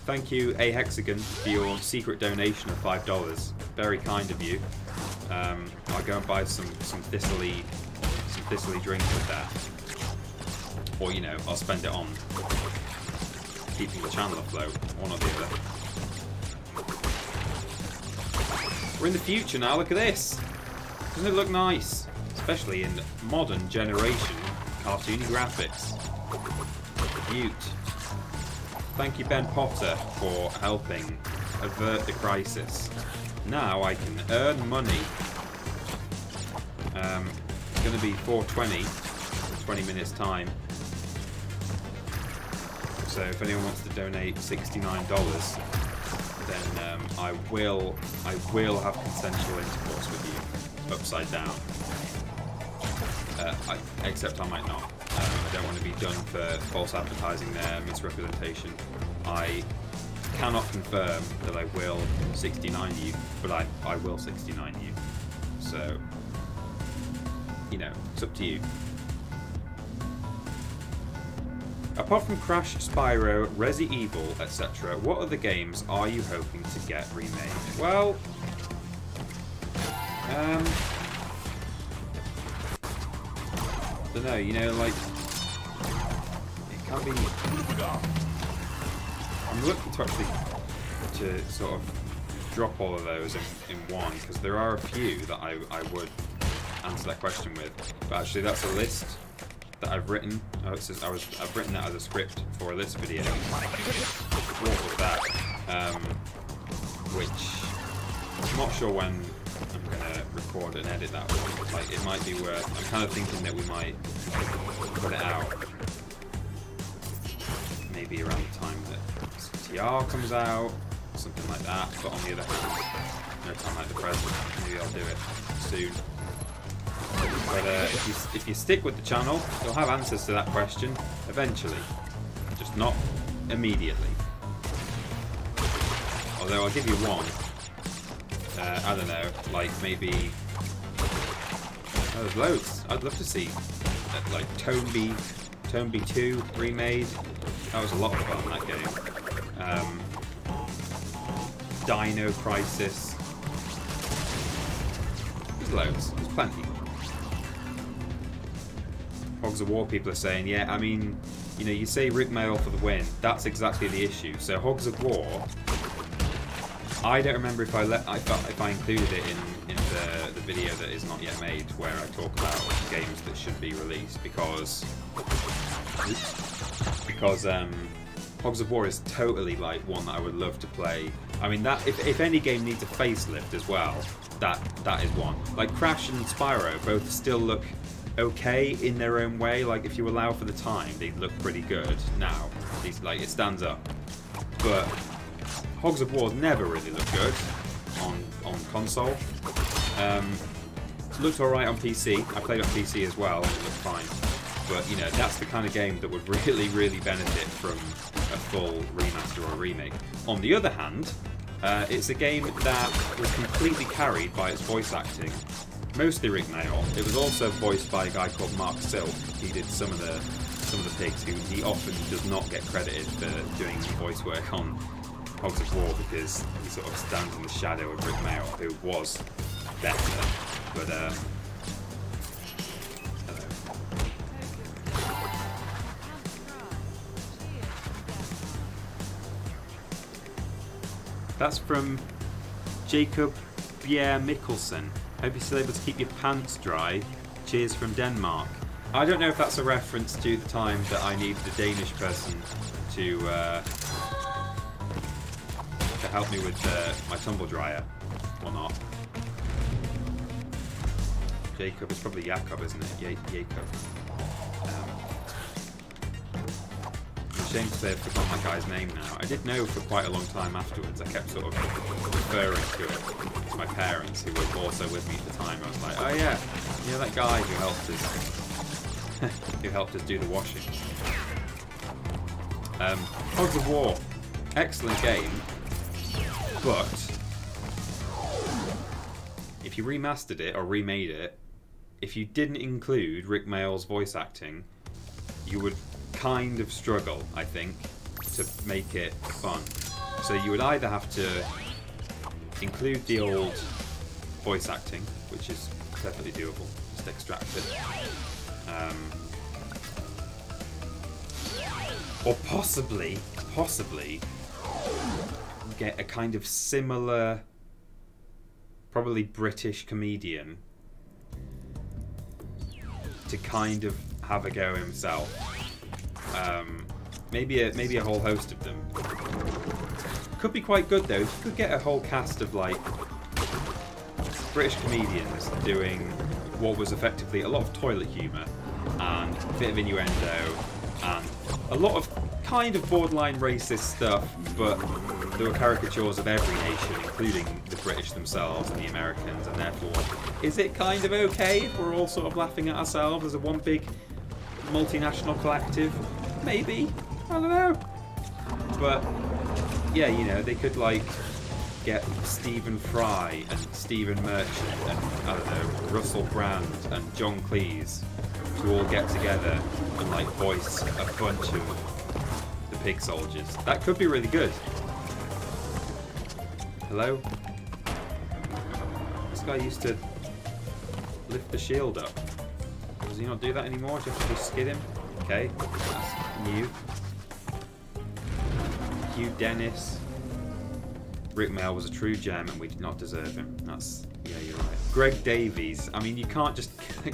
Thank you, A Hexagon, for your secret donation of $5. Very kind of you. I'll go and buy some thistly drink with that, or you know, I'll spend it on keeping the channel afloat, one or the other. We're in the future now. Look at this. Doesn't it look nice? Especially in modern generation cartoony graphics. Mute. Thank you, Ben Potter, for helping avert the crisis. Now I can earn money. It's going to be 4:20 in 20 minutes time. So if anyone wants to donate $69, then I will have consensual intercourse with you, upside down. Except I might not. I don't want to be done for false advertising there, misrepresentation. I cannot confirm that I will 69 you, but I will 69 you. So, you know, it's up to you. Apart from Crash, Spyro, Resi Evil, etc., what other games are you hoping to get remade? Well, don't know, you know, like, it can be. I'm looking to actually sort of drop all of those in one, because there are a few that I would answer that question with. But actually, that's a list that I've written. I've written that as a script for this video. What was that? Which I'm not sure when I'm gonna record and edit that one. Like, it might be worth. I'm kind of thinking that we might put it out maybe around the time that TR comes out, something like that. But on the other hand, no time like the present. Maybe I'll do it soon. But if you stick with the channel, you'll have answers to that question eventually, just not immediately. Although I'll give you one. I don't know, like maybe. Oh, there's loads. I'd love to see like Tomb 2 remade. That was a lot of fun, that game. Dino Crisis. There's loads. There's plenty. Hogs of War people are saying, yeah, I mean, you know, you say Rick Mail for the win. That's exactly the issue. So Hogs of War, I don't remember if I included it in the video that is not yet made, where I talk about games that should be released, because Hogs of War is totally like one that I would love to play. I mean, that if any game needs a facelift as well, that is one. Like Crash and Spyro both still look okay in their own way. Like, if you allow for the time, they look pretty good now. Like, it stands up. But Hogs of War never really looked good on console. Looked alright on PC. I played on PC as well, and it looked fine. But, you know, that's the kind of game that would really, really benefit from a full remaster or a remake. On the other hand, it's a game that was completely carried by its voice acting. Mostly Rick Mail. It was also voiced by a guy called Mark Silk. He did some of the pigs. He often does not get credited for doing voice work on Hogs of War, because he sort of stands in the shadow of Rick Mail, who was better. But hello. That's from Jacob Bjerre Mikkelsen. Hope you're still able to keep your pants dry. Cheers from Denmark. I don't know if that's a reference to the time that I needed a Danish person to help me with my tumble dryer, or not. Jacob, it's probably Jacob, isn't it? Jacob. I'm ashamed to say I've forgotten that guy's name now. I did know for quite a long time afterwards. I kept sort of referring to it to my parents, who were also with me at the time. I was like, oh yeah, you know that guy who helped us who helped us do the washing. Hogs of War, excellent game, but if you remastered it or remade it, if you didn't include Rick Mail's voice acting, you would kind of struggle, I think, to make it fun. So you would either have to include the old voice acting, which is perfectly doable, just extract it, or possibly get a kind of similar, probably British comedian to kind of have a go himself. Maybe a whole host of them. Could be quite good though. If you could get a whole cast of like British comedians doing what was effectively a lot of toilet humour and a bit of innuendo and a lot of kind of borderline racist stuff, but there were caricatures of every nation, including the British themselves and the Americans, and therefore, is it kind of okay if we're all sort of laughing at ourselves as a one big multinational collective? Maybe. I don't know. But, yeah, you know, they could, like, get Stephen Fry and Stephen Merchant and, I don't know, Russell Brand and John Cleese to all get together and, like, voice a bunch of the pig soldiers. That could be really good. Hello? This guy used to lift the shield up. Does he not do that anymore? Do you have to just skid him? Okay, that's new. Hugh Dennis. Rick Mail was a true gem and we did not deserve him. That's... yeah, you're right. Greg Davies. I mean, you can't just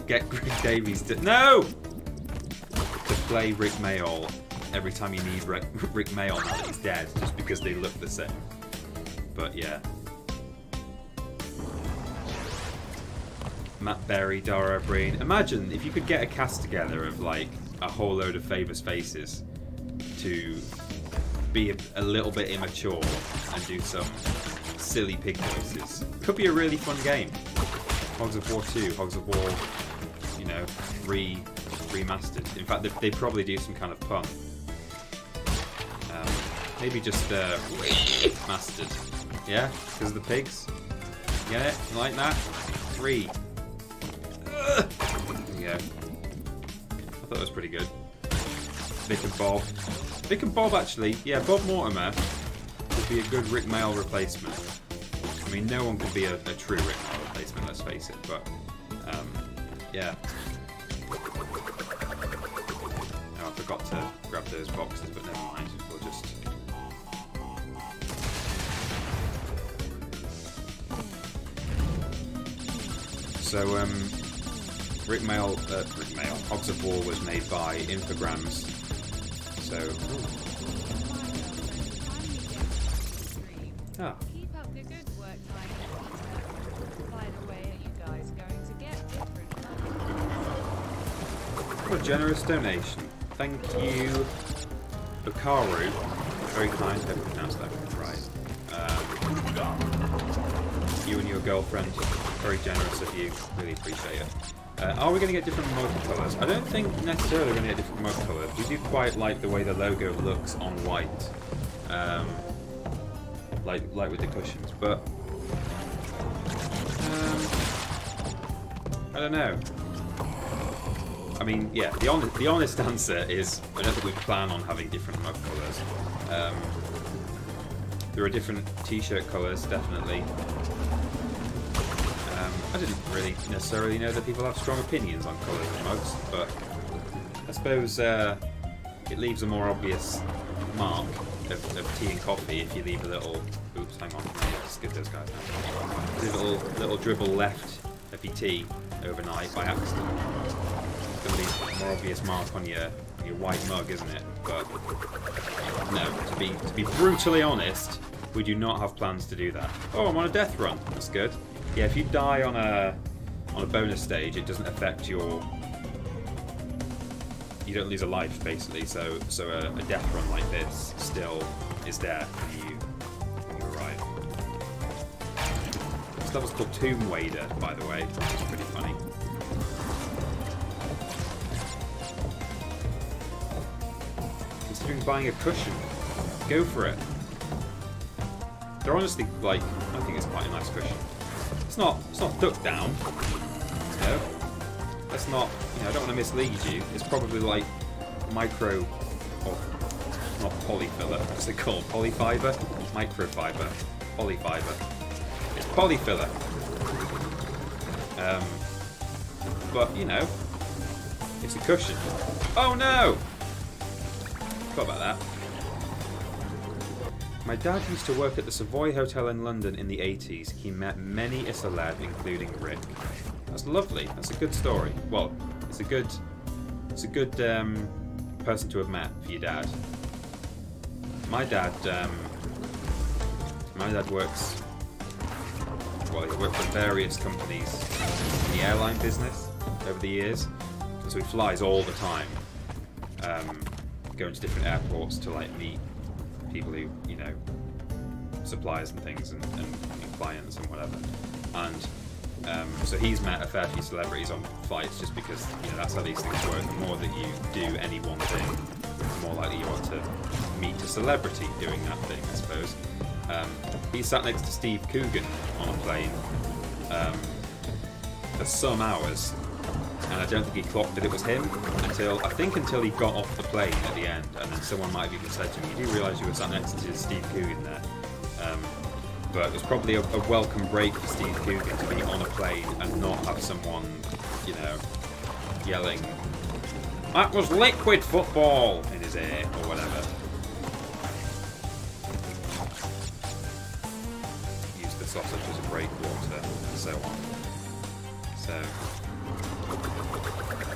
get Greg Davies to... No! To play Rick Mail every time you need Rick Mail now that he's dead, just because they look the same. But yeah. Matt Berry, Dara O'Brien. Imagine if you could get a cast together of like a whole load of famous faces to be a little bit immature and do some silly pig voices. Could be a really fun game. Hogs of War 2, Hogs of War, you know, remastered. In fact, they probably do some kind of pun. Maybe just mastered. Yeah, because of the pigs. Get it? You like that? 3. There we go. I thought that was pretty good. Vic and Bob. Vic and Bob, actually. Yeah, Bob Mortimer would be a good Rick Mail replacement. I mean, no one can be a true Rick Mail replacement, let's face it, but yeah. Oh, I forgot to grab those boxes, but never mind. We'll just... So, Rick Mail, Hogs of War was made by Infogrames. So, ah. Keep up the good work, by the way, are you guys going to get different? What a generous donation. Thank you, Bakaru. Very kind. I hope I pronounced that right. You and your girlfriend, very generous of you. Really appreciate it. Are we going to get different multicolours? I don't think necessarily we're going to get different multicolours. We do quite like the way the logo looks on white, like with the cushions. But I don't know. I mean, yeah, the honest answer is I don't think we plan on having different mug colours. There are different t-shirt colours, definitely. I didn't really necessarily know that people have strong opinions on colours of mugs, but I suppose it leaves a more obvious mark of tea and coffee if you leave a little... Oops, hang on, let's get those guys now. Leave a little dribble left of your tea overnight by accident. It's going to leave a more obvious mark on your white mug, isn't it? But no, to be brutally honest, we do not have plans to do that. Oh, I'm on a death run. That's good. Yeah, if you die on a bonus stage, it doesn't affect your... You don't lose a life, basically. So a death run like this still is there when you arrive. This level's called Tomb Wader, by the way, which is pretty funny. Considering buying a cushion, go for it. They're honestly, like, I think it's quite a nice cushion. It's not duck down. No. That's not, I don't want to mislead you. It's probably like micro, or not polyfiller, what's it called? Polyfiber? Microfiber. Polyfiber. It's polyfiller. But, it's a cushion. Oh no! Forgot about that. My dad used to work at the Savoy Hotel in London in the 80s. He met many a celeb, including Rick. That's lovely. That's a good story. Well, it's a good it's a good person to have met for your dad. My dad works. Well, he worked for various companies in the airline business over the years, so he flies all the time, going to different airports to like meet people who, you know, suppliers and things, and clients and whatever. And so he's met a fair few celebrities on flights, just because, you know, that's how these things work. The more that you do any one thing, the more likely you are to meet a celebrity doing that thing, I suppose. He sat next to Steve Coogan on a plane for some hours, and I don't think he clocked that it was him until he got off the plane at the end, and then someone might have even said to him, "You do realise you were sat next to Steve Coogan there?" But it was probably a welcome break for Steve Coogan to be on a plane and not have someone, you know, yelling, "That was liquid football!" in his ear or whatever. Use the sausage as a breakwater and so on. So,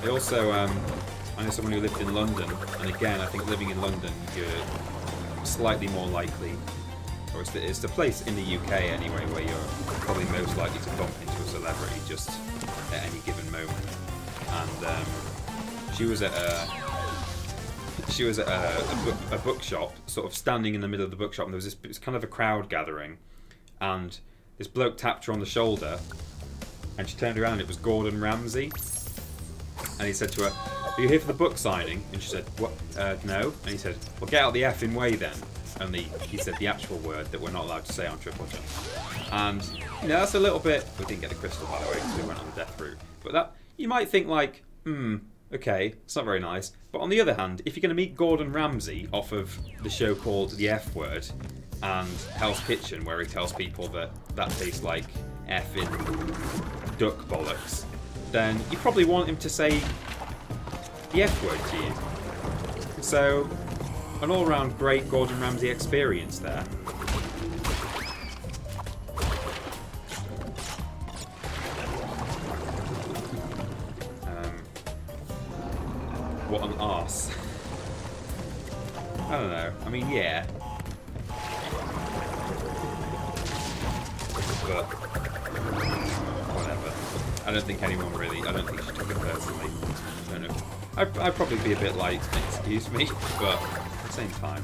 I also, I know someone who lived in London, and again, I think living in London, you're slightly more likely, or it's the place in the UK anyway where you're probably most likely to bump into a celebrity just at any given moment. And she was at a bookshop, sort of standing in the middle of the bookshop, and there was it was kind of a crowd gathering, and this bloke tapped her on the shoulder, and she turned around and it was Gordon Ramsay, and he said to her, "Are you here for the book signing?" And she said, "What? No." And he said, "Well, get out the effing way then." Only he said the actual word that we're not allowed to say on TripleJump. And, you know, that's a little bit... We didn't get the crystal, by the way, because we went on the death route. But that, you might think like, okay, it's not very nice. But on the other hand, if you're going to meet Gordon Ramsay off of the show called The F Word and Hell's Kitchen, where he tells people that tastes like effing duck bollocks, then you probably want him to say the F word to you. So, an all-round great Gordon Ramsay experience there. What an arse. I don't know. I mean, yeah. But whatever. I don't think anyone really... I don't think she took it personally. I don't know. I'd probably be a bit like, excuse me, but at the same time.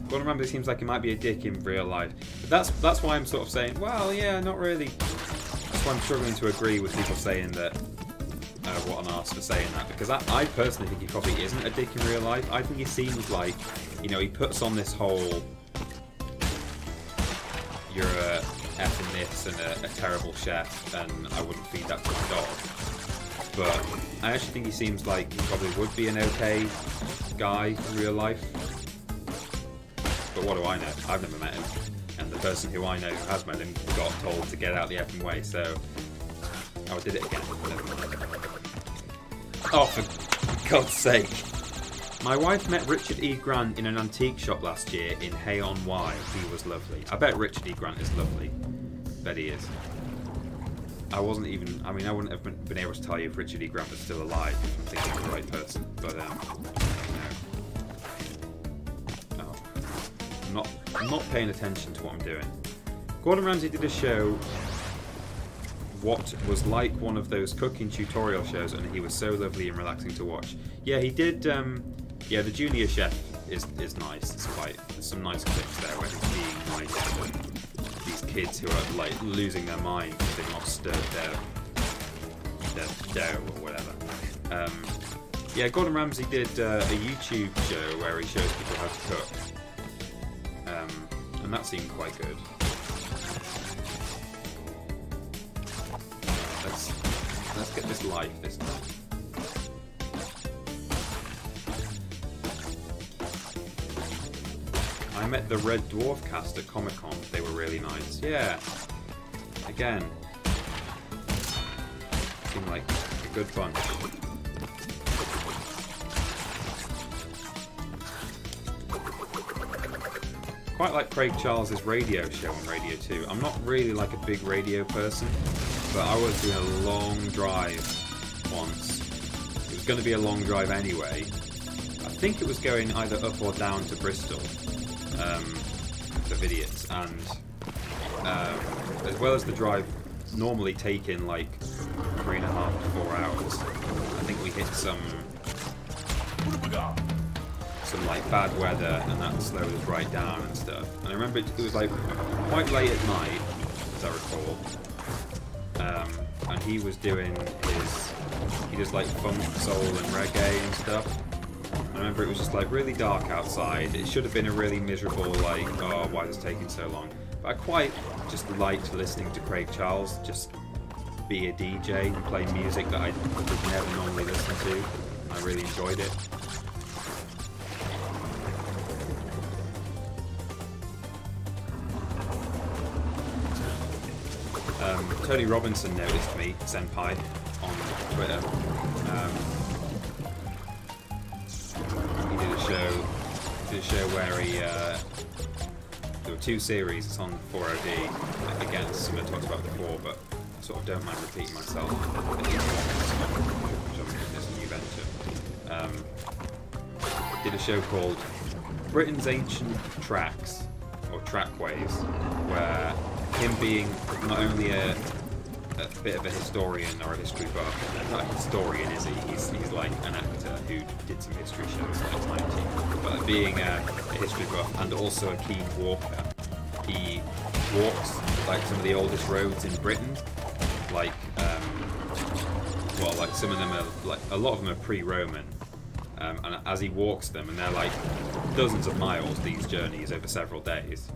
Gordon Ramsay seems like he might be a dick in real life. But that's why I'm sort of saying, well, yeah, not really. That's why I'm struggling to agree with people saying that, what an arse for saying that. Because I personally think he probably isn't a dick in real life. I think he seems like, you know, he puts on this whole, you're a effing this and a terrible chef, and I wouldn't feed that to my dog. But I actually think he seems like he probably would be an okay guy in real life. But what do I know? I've never met him. And the person who I know who has met him got told to get out the effing way, so... Oh, I did it again. Never mind. Oh, for God's sake. My wife met Richard E. Grant in an antique shop last year in Hay-on-Wye. He was lovely. I bet Richard E. Grant is lovely. Bet he is. I wasn't even... I mean, I wouldn't have been able to tell you if Richard E. Grant was still alive, if I'm thinking of the right person. But, no. I'm not paying attention to what I'm doing. Gordon Ramsay did a show what was like one of those cooking tutorial shows, and he was so lovely and relaxing to watch. Yeah, he did... yeah, the junior chef is nice. It's quite... There's some nice clips there where he's being nice to these kids who are, like, losing their mind because they've not stirred their dough or whatever. Yeah, Gordon Ramsay did a YouTube show where he shows people how to cook. And that seemed quite good. Let's get this live this time. I met the Red Dwarf cast at Comic-Con. They were really nice. Yeah. Again. Seemed like a good bunch. Quite like Craig Charles's radio show on Radio 2. I'm not really like a big radio person. but I was doing a long drive once. It was going to be a long drive anyway. I think it was going either up or down to Bristol, for idiots, and as well as the drive normally taking like 3.5 to 4 hours, I think we hit some like bad weather, and that slowed us right down and stuff. And I remember it was like quite late at night, as I recall. And he was doing he does like funk, soul and reggae and stuff. And I remember it was just like really dark outside. It should have been a really miserable like, oh, why is this taking so long? But I quite just liked listening to Craig Charles just be a DJ and play music that I would never normally listen to. I really enjoyed it. Tony Robinson noticed me, Senpai, on Twitter. He did a show where there were 2 series. It's on 4OD. Again, it's something I talked about before, but I sort of don't mind repeating myself. It's a new venture. Did a show called Britain's Ancient Tracks, or Trackways, where him being not only a bit of a historian or a history buff, not a historian is he? He's like an actor who did some history shows like 90, but being a history buff and also a keen walker, he walks like some of the oldest roads in Britain, like well, like some of them are like a lot of them are pre-Roman, and as he walks them, and they're like dozens of miles, these journeys over several days.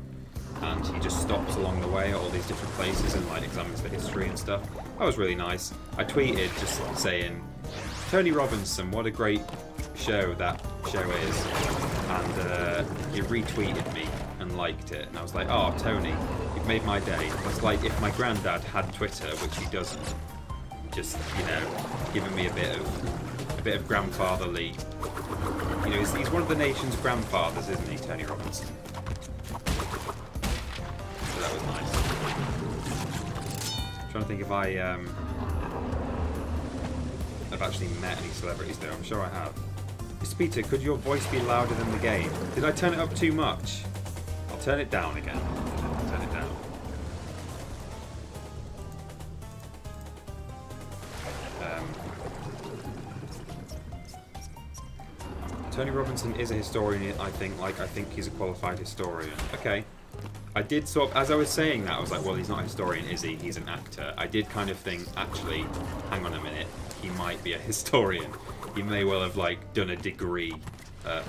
And he just stops along the way at all these different places and like examines the history and stuff. That was really nice. I tweeted just saying, Tony Robinson, what a great show that show is. And he retweeted me and liked it. And I was like, oh, Tony, you've made my day. It's like if my granddad had Twitter, which he doesn't, just, you know, giving me a bit of grandfatherly. You know, he's one of the nation's grandfathers, isn't he, Tony Robinson? That was nice. I'm trying to think if I've actually met any celebrities though. I'm sure I have. Mr. Peter, could your voice be louder than the game? Did I turn it up too much? I'll turn it down again. Turn it down. Tony Robinson is a historian, I think. Like, I think he's a qualified historian. Okay. I did sort of, as I was saying that, I was like, well, he's not a historian, is he? He's an actor. I did kind of think, actually, hang on a minute, he might be a historian. He may well have, like, done a degree at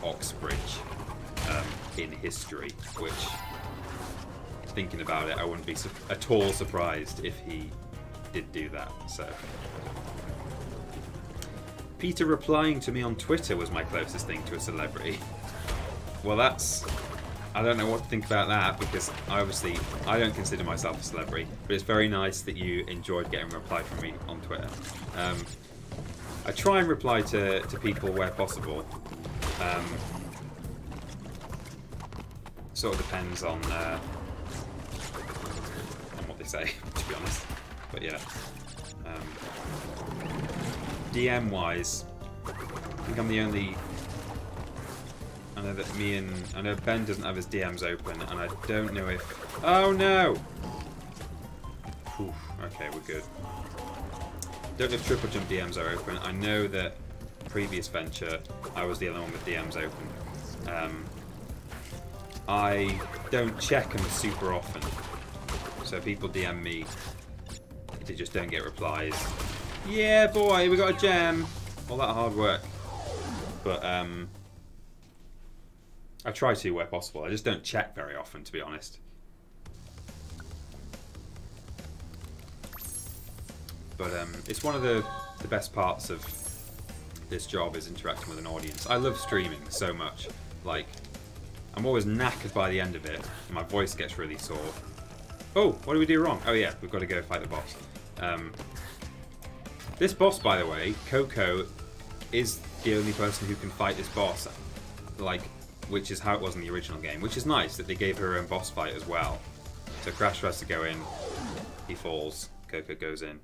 Oxbridge in history, which, thinking about it, I wouldn't be at all surprised if he did do that, so. Peter replying to me on Twitter was my closest thing to a celebrity. Well, that's... I don't know what to think about that, because I don't consider myself a celebrity, but it's very nice that you enjoyed getting a reply from me on Twitter. I try and reply to people where possible. Sort of depends on what they say, to be honest. But yeah. DM wise, I think I'm the only... I know that I know Ben doesn't have his DMs open, and I don't know if... Oh no! Whew, okay, we're good. Don't know if TripleJump DMs are open. I know that previous venture, I was the only one with DMs open. I don't check them super often. So people DM me, they just don't get replies. Yeah, boy, we got a gem! All that hard work. But, I try to where possible. I just don't check very often, to be honest. But it's one of the best parts of this job is interacting with an audience. I love streaming so much. Like, I'm always knackered by the end of it, and my voice gets really sore. Oh, what did we do wrong? Oh yeah, we've got to go fight the boss. This boss, by the way, Coco, is the only person who can fight this boss. Like, which is how it was in the original game, which is nice that they gave her own boss fight as well. So Crash has to go in, he falls, Coco goes in.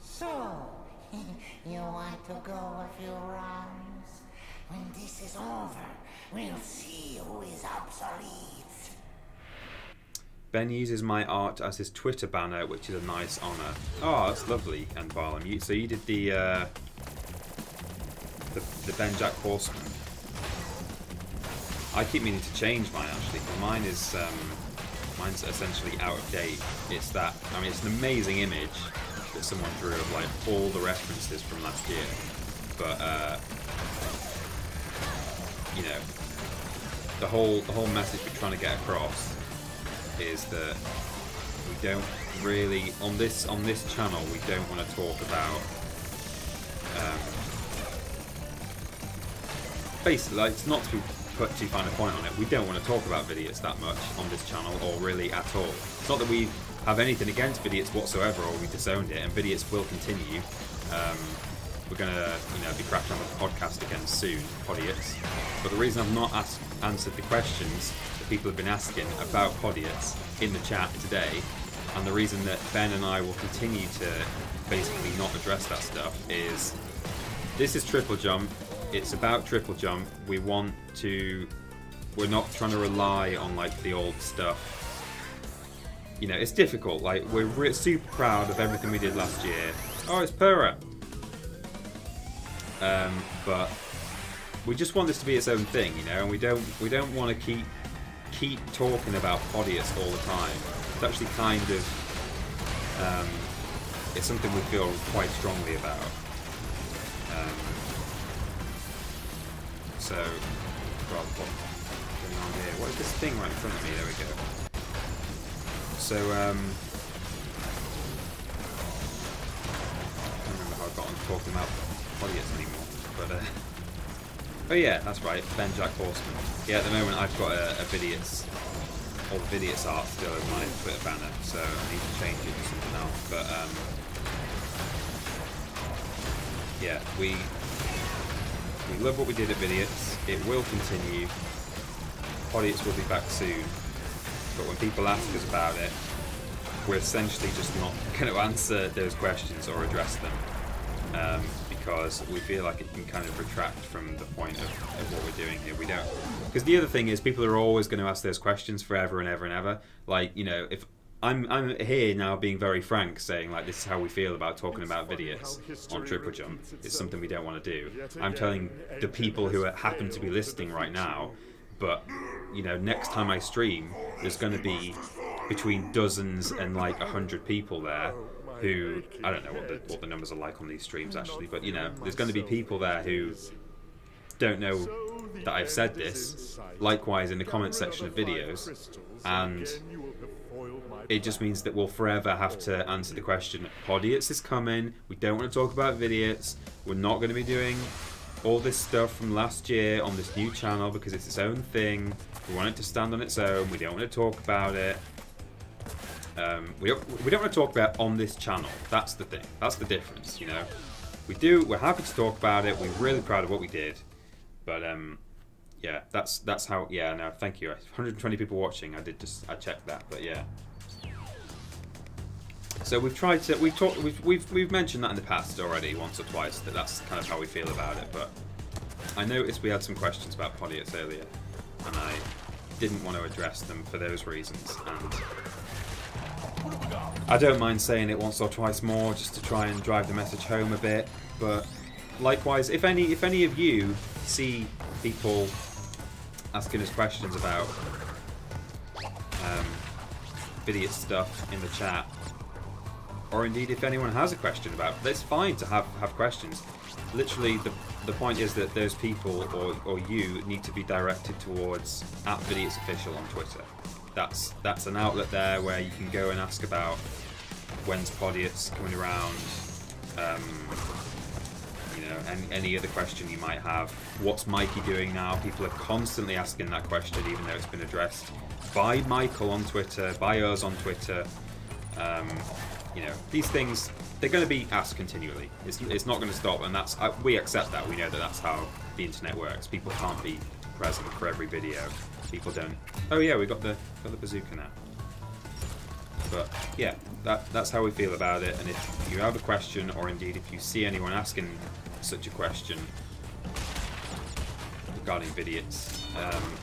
So, you want to go a few rounds? When this is over, we'll see who is obsolete. Ben uses my art as his Twitter banner, which is a nice honour. Oh, that's lovely, and Barlam. So you did the Ben Jack Horseman. I keep meaning to change mine actually, but mine is mine's essentially out of date. It's that, I mean, it's an amazing image that someone drew of like all the references from last year, but you know, the whole message we're trying to get across is that we don't really on this channel we don't want to talk about basically, like, it's not to put too fine a point on it, we don't want to talk about vidiots that much on this channel, or really at all. It's not that we have anything against vidiots whatsoever, or we disowned it, and vidiots will continue. We're gonna, you know, be cracking on with the podcast again soon, podiots. But the reason I've not answered the questions that people have been asking about podiots in the chat today, and the reason that Ben and I will continue to basically not address that stuff is, this is TripleJump. It's about TripleJump. We're not trying to rely on like the old stuff. You know, it's difficult. Like, we're super proud of everything we did last year. Oh, it's Pura. But we just want this to be its own thing, you know, and we don't want to keep talking about podiots all the time. It's actually kind of it's something we feel quite strongly about. So, well, what's going on here? What is this thing right in front of me? There we go. So, I don't remember how I got on talking about podiots anymore, but oh yeah, that's right, Ben Jack Horseman. Yeah, at the moment I've got a vidiots, old vidiots art still in my Twitter banner, so I need to change it to something else. But yeah, we love what we did at vidiots. It will continue. Podiots will be back soon. But when people ask us about it, we're essentially just not going to answer those questions or address them, because we feel like it can kind of retract from the point of what we're doing here. We don't, because the other thing is, people are always going to ask those questions forever and ever and ever. Like, you know, if I'm here now being very frank, saying like, this is how we feel about talking about vidiots on TripleJump. It's something we don't want to do. I'm telling the people who happen to be listening right now, but you know, next time I stream, there's going to be between dozens and like 100 people there who, I don't know what the numbers are like on these streams actually, but you know, there's going to be people there who don't know that I've said this, likewise in the comment section of videos, and it just means that we'll forever have to answer the question, podiots is coming, we don't want to talk about vidiots, we're not going to be doing all this stuff from last year on this new channel because it's its own thing, we want it to stand on its own, we don't want to talk about it. We don't want to talk about it on this channel, that's the thing, that's the difference, you know. We're happy to talk about it, we're really proud of what we did, but yeah, that's how, yeah, no, thank you. 120 people watching, I checked that, but yeah. So we've mentioned that in the past already, once or twice, that's kind of how we feel about it, but I noticed we had some questions about podiots earlier, and I didn't want to address them for those reasons, and I don't mind saying it once or twice more just to try and drive the message home a bit, but likewise, if any of you see people asking us questions about vidiot stuff in the chat, or indeed if anyone has a question about it, it's fine to have questions. Literally, the point is that those people or you need to be directed towards @VidiotsOfficial on Twitter. That's an outlet there where you can go and ask about when's podiots coming around, you know, any other question you might have. What's Mikey doing now? People are constantly asking that question, even though it's been addressed by Michael on Twitter, by us on Twitter. You know, these things, they're going to be asked continually. It's not going to stop, and we accept that. We know that that's how the internet works. People can't be present for every video. People don't. Oh yeah, we got the bazooka now. But yeah, that's how we feel about it. And if you have a question, or indeed if you see anyone asking such a question regarding Vidiots,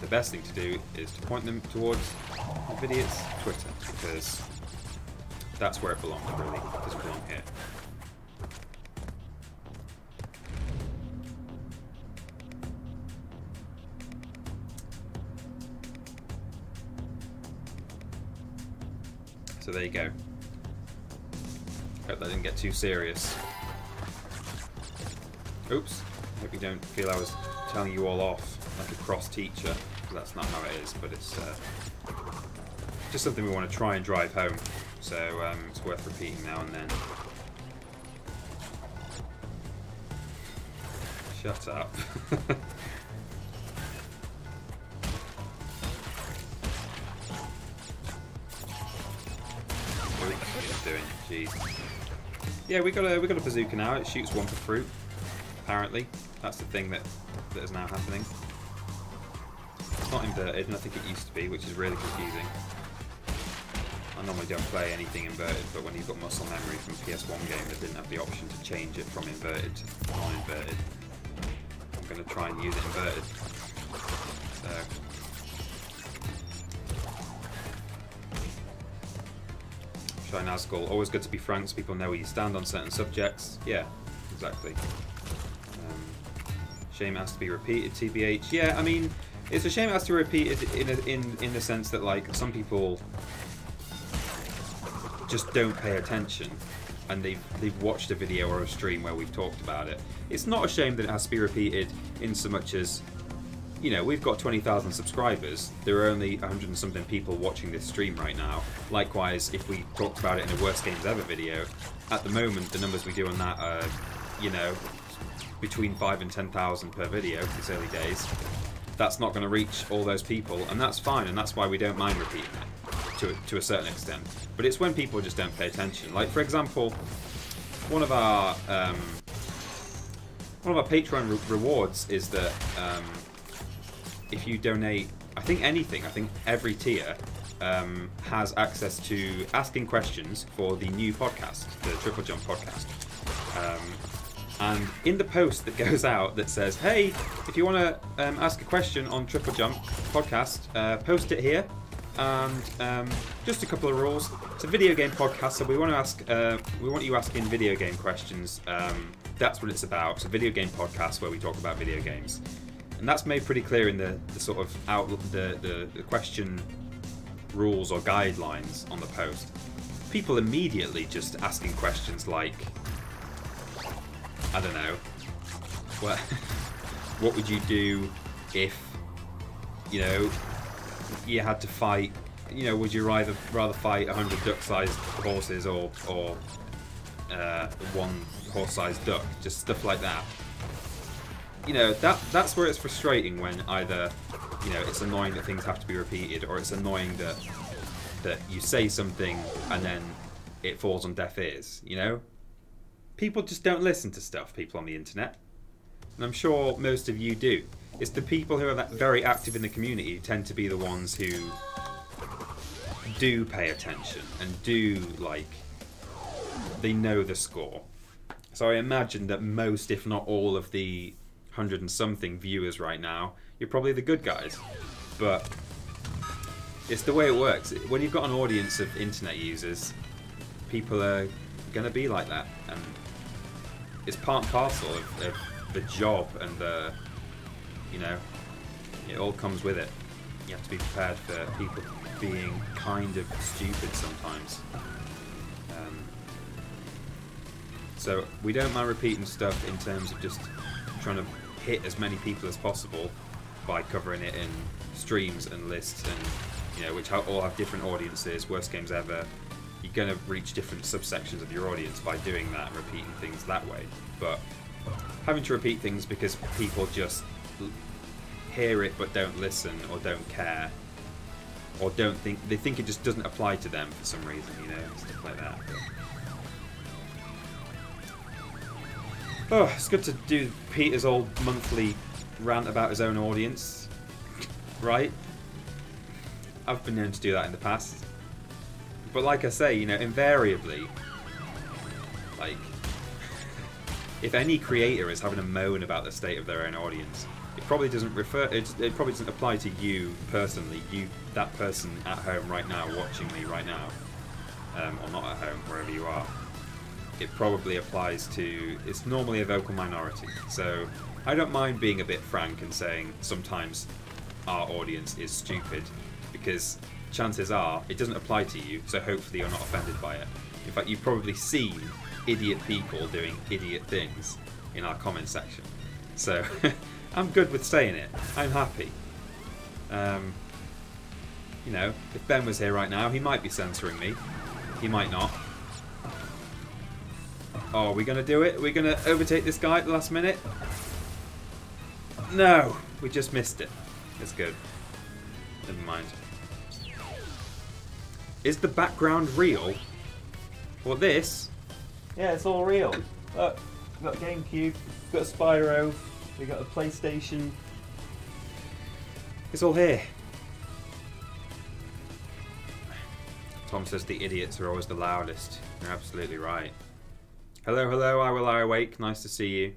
the best thing to do is to point them towards Vidiots Twitter, because that's where it belongs, really. It doesn't belong here. So there you go. Hope that didn't get too serious. Oops. Hope you don't feel I was telling you all off like a cross teacher. That's not how it is, but it's just something we want to try and drive home. So it's worth repeating now and then. Shut up. Doing. Jeez. Yeah, we got a bazooka now. It shoots one for fruit. Apparently, that's the thing that is now happening. It's not inverted, and I think it used to be, which is really confusing. I normally don't play anything inverted, but when you've got muscle memory from a PS1 game that didn't have the option to change it from inverted to non-inverted, I'm going to try and use it inverted. So. Shy Nazgul, always good to be frank so people know where you stand on certain subjects. Yeah, exactly. Shame it has to be repeated, TBH. Yeah, I mean, it's a shame it has to be repeated in the sense that, like, some people just don't pay attention and they've watched a video or a stream where we've talked about it. It's not a shame that it has to be repeated in so much as, you know, we've got 20,000 subscribers. There are only 100 and something people watching this stream right now. Likewise, if we talked about it in a Worst Games Ever video, at the moment the numbers we do on that are, you know, between 5 and 10,000 per video. It's early days. That's not going to reach all those people, and that's fine, and that's why we don't mind repeating it to a certain extent. But it's when people just don't pay attention. Like, for example, one of our Patreon rewards is that if you donate, I think anything, I think every tier has access to asking questions for the new podcast, the TripleJump podcast. And in the post that goes out that says, hey, if you want to ask a question on TripleJump podcast, post it here. And just a couple of rules. It's a video game podcast, so we want you asking video game questions. That's what it's about. It's a video game podcast where we talk about video games. And that's made pretty clear in the sort of the question rules or guidelines on the post. People immediately just asking questions like, I don't know, what would you do if, you know, you had to fight, you know, would you rather fight 100 duck-sized horses or one horse-sized duck? Just stuff like that. You know, that's where it's frustrating, when either, you know, it's annoying that things have to be repeated, or it's annoying that you say something and then it falls on deaf ears, you know? People just don't listen to stuff, people on the internet. And I'm sure most of you do. It's the people who are very active in the community who tend to be the ones who do pay attention and do, like, they know the score. So I imagine that most, if not all, of the 100 and something viewers right now, you're probably the good guys. But it's the way it works. When you've got an audience of internet users, people are going to be like that. And it's part and parcel of the job, and the, you know, it all comes with it. You have to be prepared for people being kind of stupid sometimes. So we don't mind repeating stuff in terms of just trying to hit as many people as possible by covering it in streams and lists, and, you know, which all have different audiences. Worst Games Ever, you're going to reach different subsections of your audience by doing that, repeating things that way. But having to repeat things because people just hear it but don't listen, or don't care, or they think it just doesn't apply to them for some reason, you know, stuff like that. Oh, it's good to do Peter's old monthly rant about his own audience, right? I've been known to do that in the past. But like I say, you know, invariably, like, if any creator is having a moan about the state of their own audience, it probably doesn't it probably doesn't apply to you personally, that person at home right now, watching me right now, or not at home, wherever you are. It probably applies to, it's normally a vocal minority. So I don't mind being a bit frank and saying sometimes our audience is stupid, because chances are it doesn't apply to you, so hopefully you're not offended by it. In fact, you've probably seen idiot people doing idiot things in our comment section. So I'm good with saying it. I'm happy. You know, if Ben was here right now, he might be censoring me. He might not. Oh, are we going to do it? Are we going to overtake this guy at the last minute? No! We just missed it. It's good. Never mind. Is the background real? What, this? Yeah, it's all real. Look, we've got a GameCube, we've got a Spyro, we've got a PlayStation. It's all here. Tom says the idiots are always the loudest. You're absolutely right. Hello, hello, I will lie awake. Nice to see you.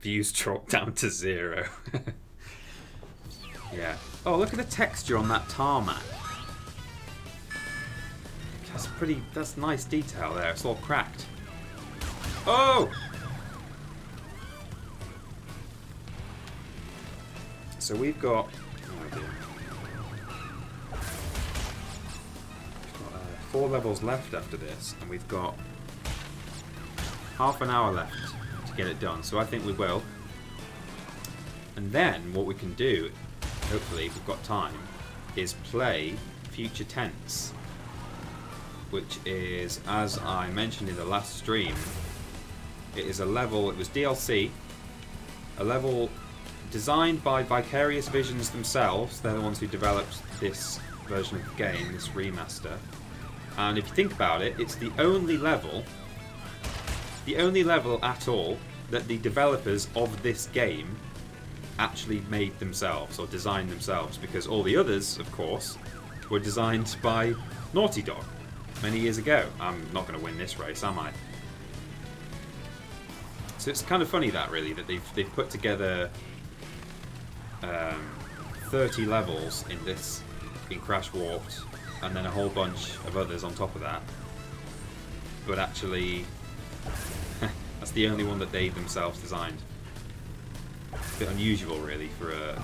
Views dropped down to 0. Yeah. Oh, look at the texture on that tarmac. That's nice detail there. It's all cracked. Oh! So we've got... Oh dear. We've got 4 levels left after this, and we've got half an hour left to get it done. So I think we will. And then what we can do, hopefully if we've got time, is play Future Tense, which is, as I mentioned in the last stream, it is a level, it was DLC, a level designed by Vicarious Visions themselves. They're the ones who developed this version of the game, this remaster. And if you think about it, it's the only level at all that the developers of this game actually made themselves or designed themselves, because all the others, of course, were designed by Naughty Dog many years ago. I'm not going to win this race, am I? So it's kind of funny that, really, that they've put together 30 levels in Crash Warped, and then a whole bunch of others on top of that. But actually, that's the only one that they themselves designed. It's a bit unusual, really, for a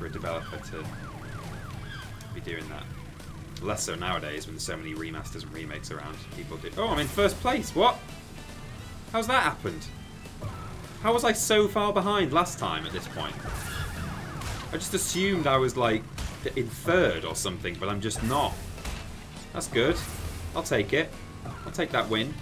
developer to be doing that. Less so nowadays when there's so many remasters and remakes around. People do. Oh, I'm in first place. What? How's that happened? How was I so far behind last time at this point? I just assumed I was like in third or something, but I'm just not. That's good. I'll take it. I'll take that win.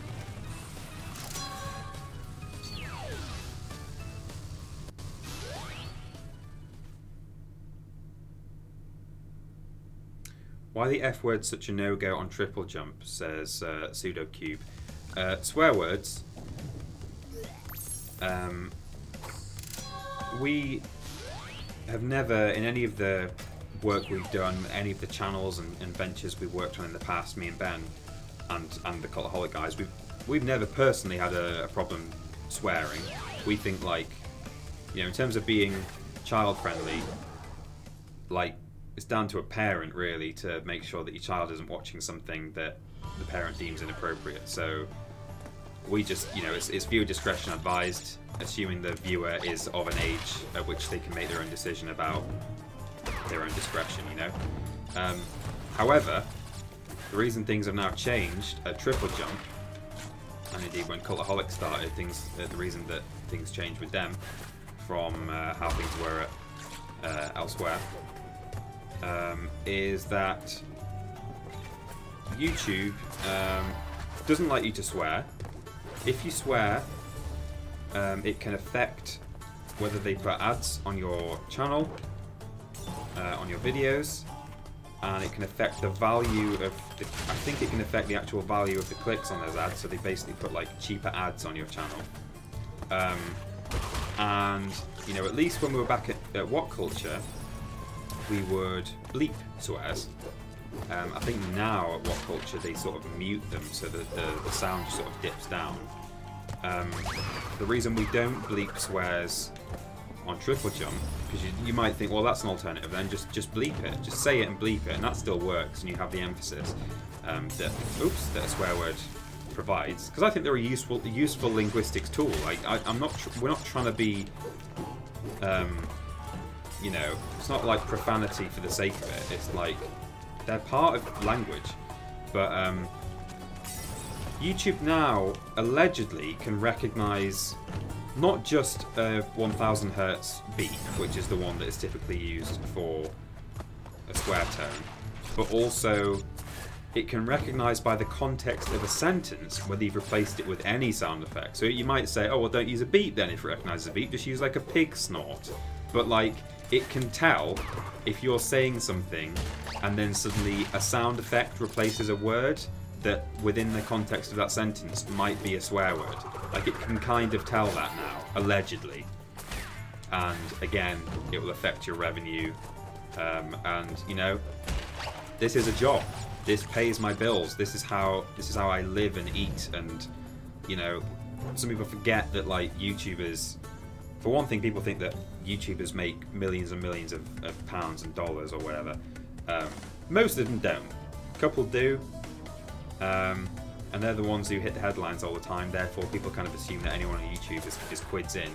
Why the F word such a no-go on TripleJump, says PseudoCube. Swear words. We have never, in any of the work we've done, any of the channels and ventures we've worked on in the past, me and Ben, and the Cultaholic guys, we've never personally had a problem swearing. We think, like, you know, in terms of being child-friendly, like, it's down to a parent, really, to make sure that your child isn't watching something that the parent deems inappropriate. So we just, you know, it's viewer discretion advised, assuming the viewer is of an age at which they can make their own decision about their own discretion, you know. However, the reason things have now changed at TripleJump, and indeed when Cultaholic started, the reason that things changed with them from how things were elsewhere, is that YouTube doesn't like you to swear. If you swear, it can affect whether they put ads on your channel, on your videos, and it can affect the value of I think it can affect the actual value of the clicks on those ads. So they basically put like cheaper ads on your channel. And you know, at least when we were back at What Culture, we would bleep swears, I think now at What Culture they sort of mute them so that the sound just sort of dips down. The reason we don't bleep swears on TripleJump, because you might think, well, that's an alternative, then just bleep it, just say it and bleep it, and that still works, and you have the emphasis that a swear word provides. Because I think they're a useful linguistics tool. Like we're not trying to be, you know, it's not like profanity for the sake of it. It's like they're part of language, but YouTube now allegedly can recognize not just a 1000 Hertz beep, which is the one that is typically used for a swear tone, but also it can recognize by the context of a sentence whether you've replaced it with any sound effect. So you might say, oh, well, don't use a beep then if it recognizes a beep, just use like a pig snort. But like, it can tell if you're saying something and then suddenly a sound effect replaces a word that within the context of that sentence might be a swear word. Like, it can kind of tell that now, allegedly. And again, it will affect your revenue. And you know, this is a job. This pays my bills. This is how I live and eat. And you know, some people forget that like YouTubers, for one thing, people think that YouTubers make millions and millions of pounds and dollars or whatever. Most of them don't. A couple do. And they're the ones who hit the headlines all the time, therefore people kind of assume that anyone on YouTube is quids in.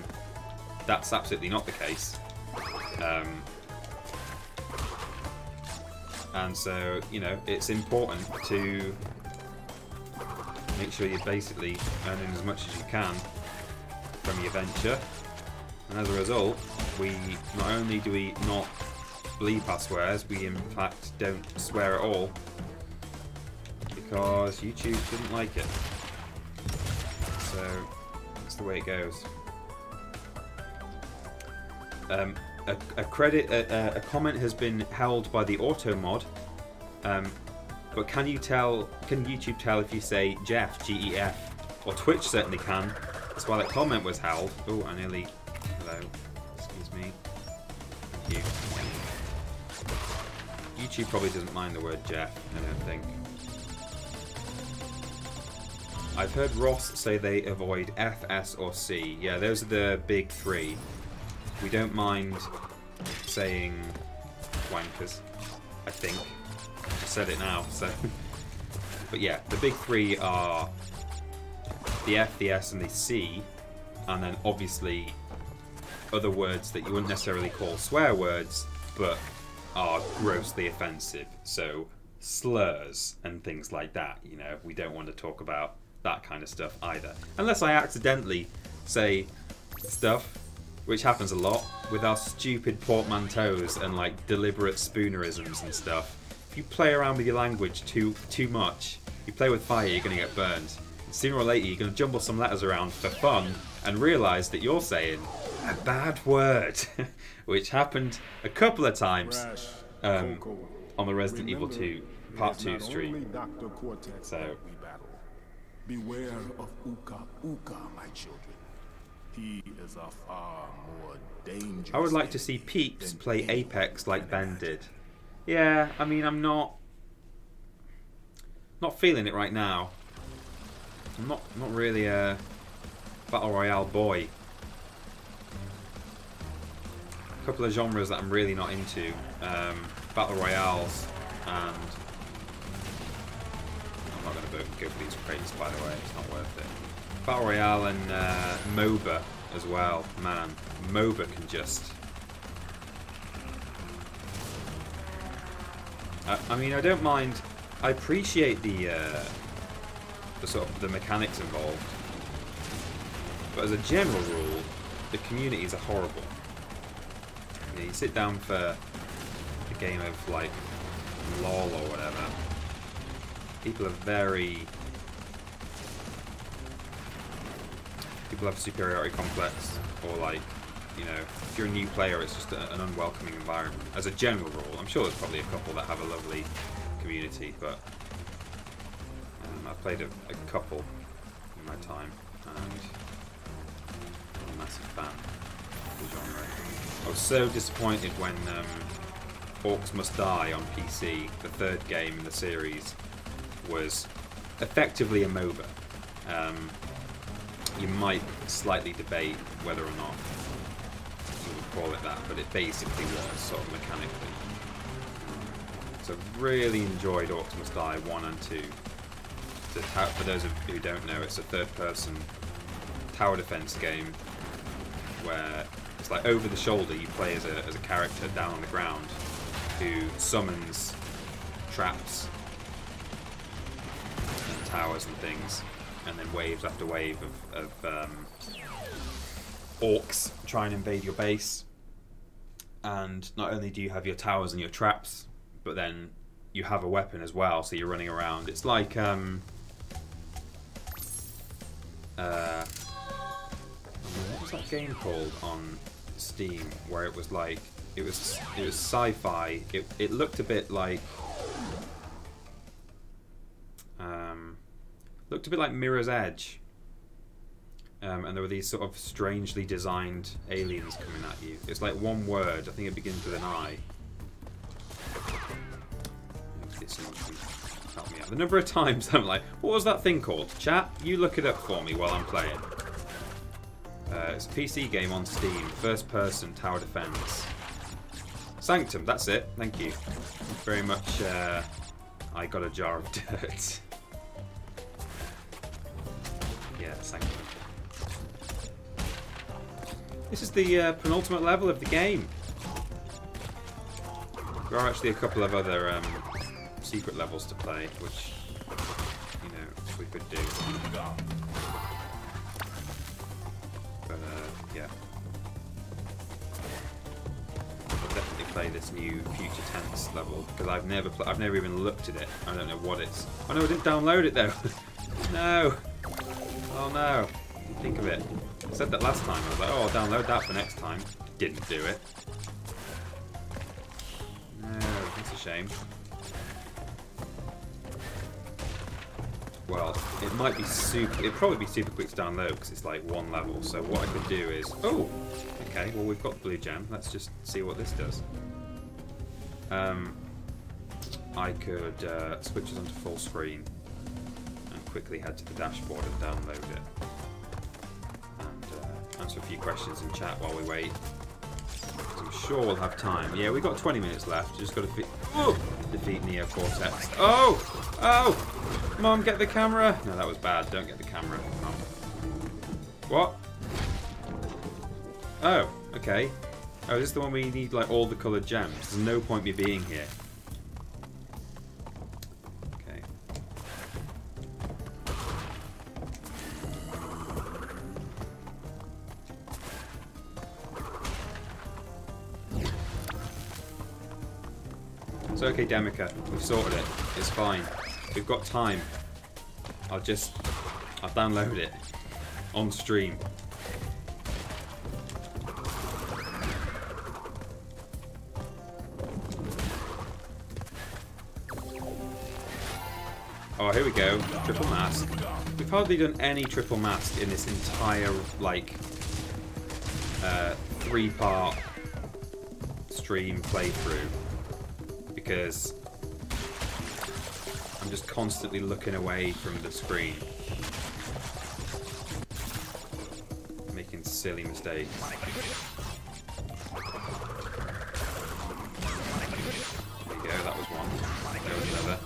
That's absolutely not the case. And so, you know, it's important to make sure you're basically earning as much as you can from your venture. And as a result, not only do we not bleep our swears, we in fact don't swear at all, because YouTube didn't like it. So that's the way it goes. A comment has been held by the auto mod, but can YouTube tell if you say Jeff, G-E-F, or Twitch certainly can. That's why that comment was held. Oh, I nearly, hello, excuse me, thank you. YouTube probably doesn't mind the word Jeff, I don't think. I've heard Ross say they avoid F, S, or C. Yeah, those are the big three. We don't mind saying wankers, I think. I just said it now, so. But yeah, the big three are the F, the S, and the C, and then obviously other words that you wouldn't necessarily call swear words, but are grossly offensive. So slurs and things like that, you know, we don't want to talk about that kind of stuff either. Unless I accidentally say stuff, which happens a lot, with our stupid portmanteaus and like deliberate spoonerisms and stuff. If you play around with your language too much, you play with fire, you're going to get burned. Sooner or later, you're going to jumble some letters around for fun and realise that you're saying a bad word, which happened a couple of times on the Resident Evil 2 Part 2 stream. So, beware of Uka Uka, my children. He is a far more dangerous. I would like to see Peeps play Apex like Ben did. Yeah, I mean, I'm not feeling it right now. I'm not really a Battle Royale boy. A couple of genres that I'm really not into. Battle Royales and... I'm not going to go for these crates, by the way, it's not worth it. Battle Royale and MOBA as well. Man, MOBA can just... I mean, I don't mind... I appreciate the sort of the mechanics involved. But as a general rule, the communities are horrible. You sit down for a game of, like, LOL or whatever. People are very... People have superiority complex, or like, you know, if you're a new player, it's just an unwelcoming environment. As a general rule, I'm sure there's probably a couple that have a lovely community, but I've played a couple in my time, and I'm a massive fan of the genre. I was so disappointed when Orcs Must Die on PC, the third game in the series, was effectively a MOBA. You might slightly debate whether or not you would call it that, but it basically was, sort of mechanically. So really enjoyed Orcs Must Die 1 and 2. For those of you who don't know, it's a third-person tower defense game where it's like over the shoulder. You play as a character down on the ground who summons traps and towers and things, and then waves after wave of orcs try and invade your base. And not only do you have your towers and your traps, but then you have a weapon as well, so you're running around. It's like what was that game called on Steam where it was like it was sci-fi. It looked a bit like Mirror's Edge, and there were these sort of strangely designed aliens coming at you. It's like one word. I think it begins with an I. Get someone to help me out. The number of times I'm like, what was that thing called? Chat, you look it up for me while I'm playing. It's a PC game on Steam, first-person tower defense. Sanctum, that's it. Thank you very much. I got a jar of dirt. Yeah, Sanctum. This is the penultimate level of the game. There are actually a couple of other secret levels to play, which, you know, we could do. But yeah, I'll definitely play this new Future Tense level because I've never even looked at it. I don't know what it's. Oh no, I didn't download it though. No. Oh no. Think of it. I said that last time. I was like, oh, I'll download that for next time. Didn't do it. No, that's a shame. Well, it might be it'd probably be super quick to download because it's like one level. So what I could do is, oh, okay. Well, we've got blue gem. Let's just see what this does. I could switch it onto full screen and quickly head to the dashboard and download it, and answer a few questions in chat while we wait. I'm sure we'll have time. Yeah, we've got 20 minutes left. Just got to defeat Neo Cortex. Oh! Oh! Mom, get the camera! No, that was bad. Don't get the camera. Mom. What? Oh, okay. Oh, this is the one where you need like all the coloured gems. There's no point me being here. Okay. It's okay, Demica. We've sorted it. It's fine. We've got time. I'll download it on stream. Oh, here we go. Triple mask. We've hardly done any triple mask in this entire, like, 3-part stream playthrough. Because I'm just constantly looking away from the screen. Making silly mistakes. There you go, that was one. There was another.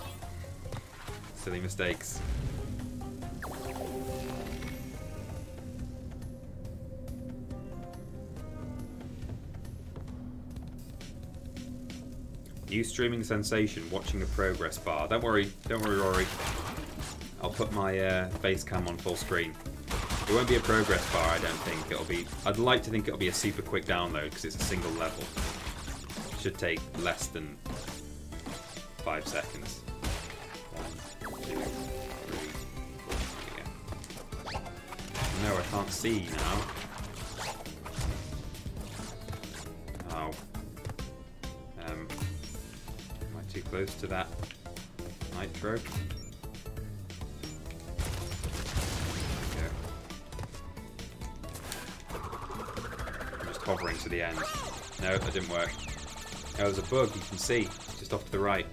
Silly mistakes. New streaming sensation, watching the progress bar. Don't worry, Rory. I'll put my face cam on full screen. It won't be a progress bar, I don't think. I'd like to think it'll be a super quick download because it's a single level. It should take less than 5 seconds. 1, 2, 3, 4. No, I can't see now. Oh. Too close to that nitro. There we go. I'm just hovering to the end. No, that didn't work. Oh, there's a bug you can see just off to the right.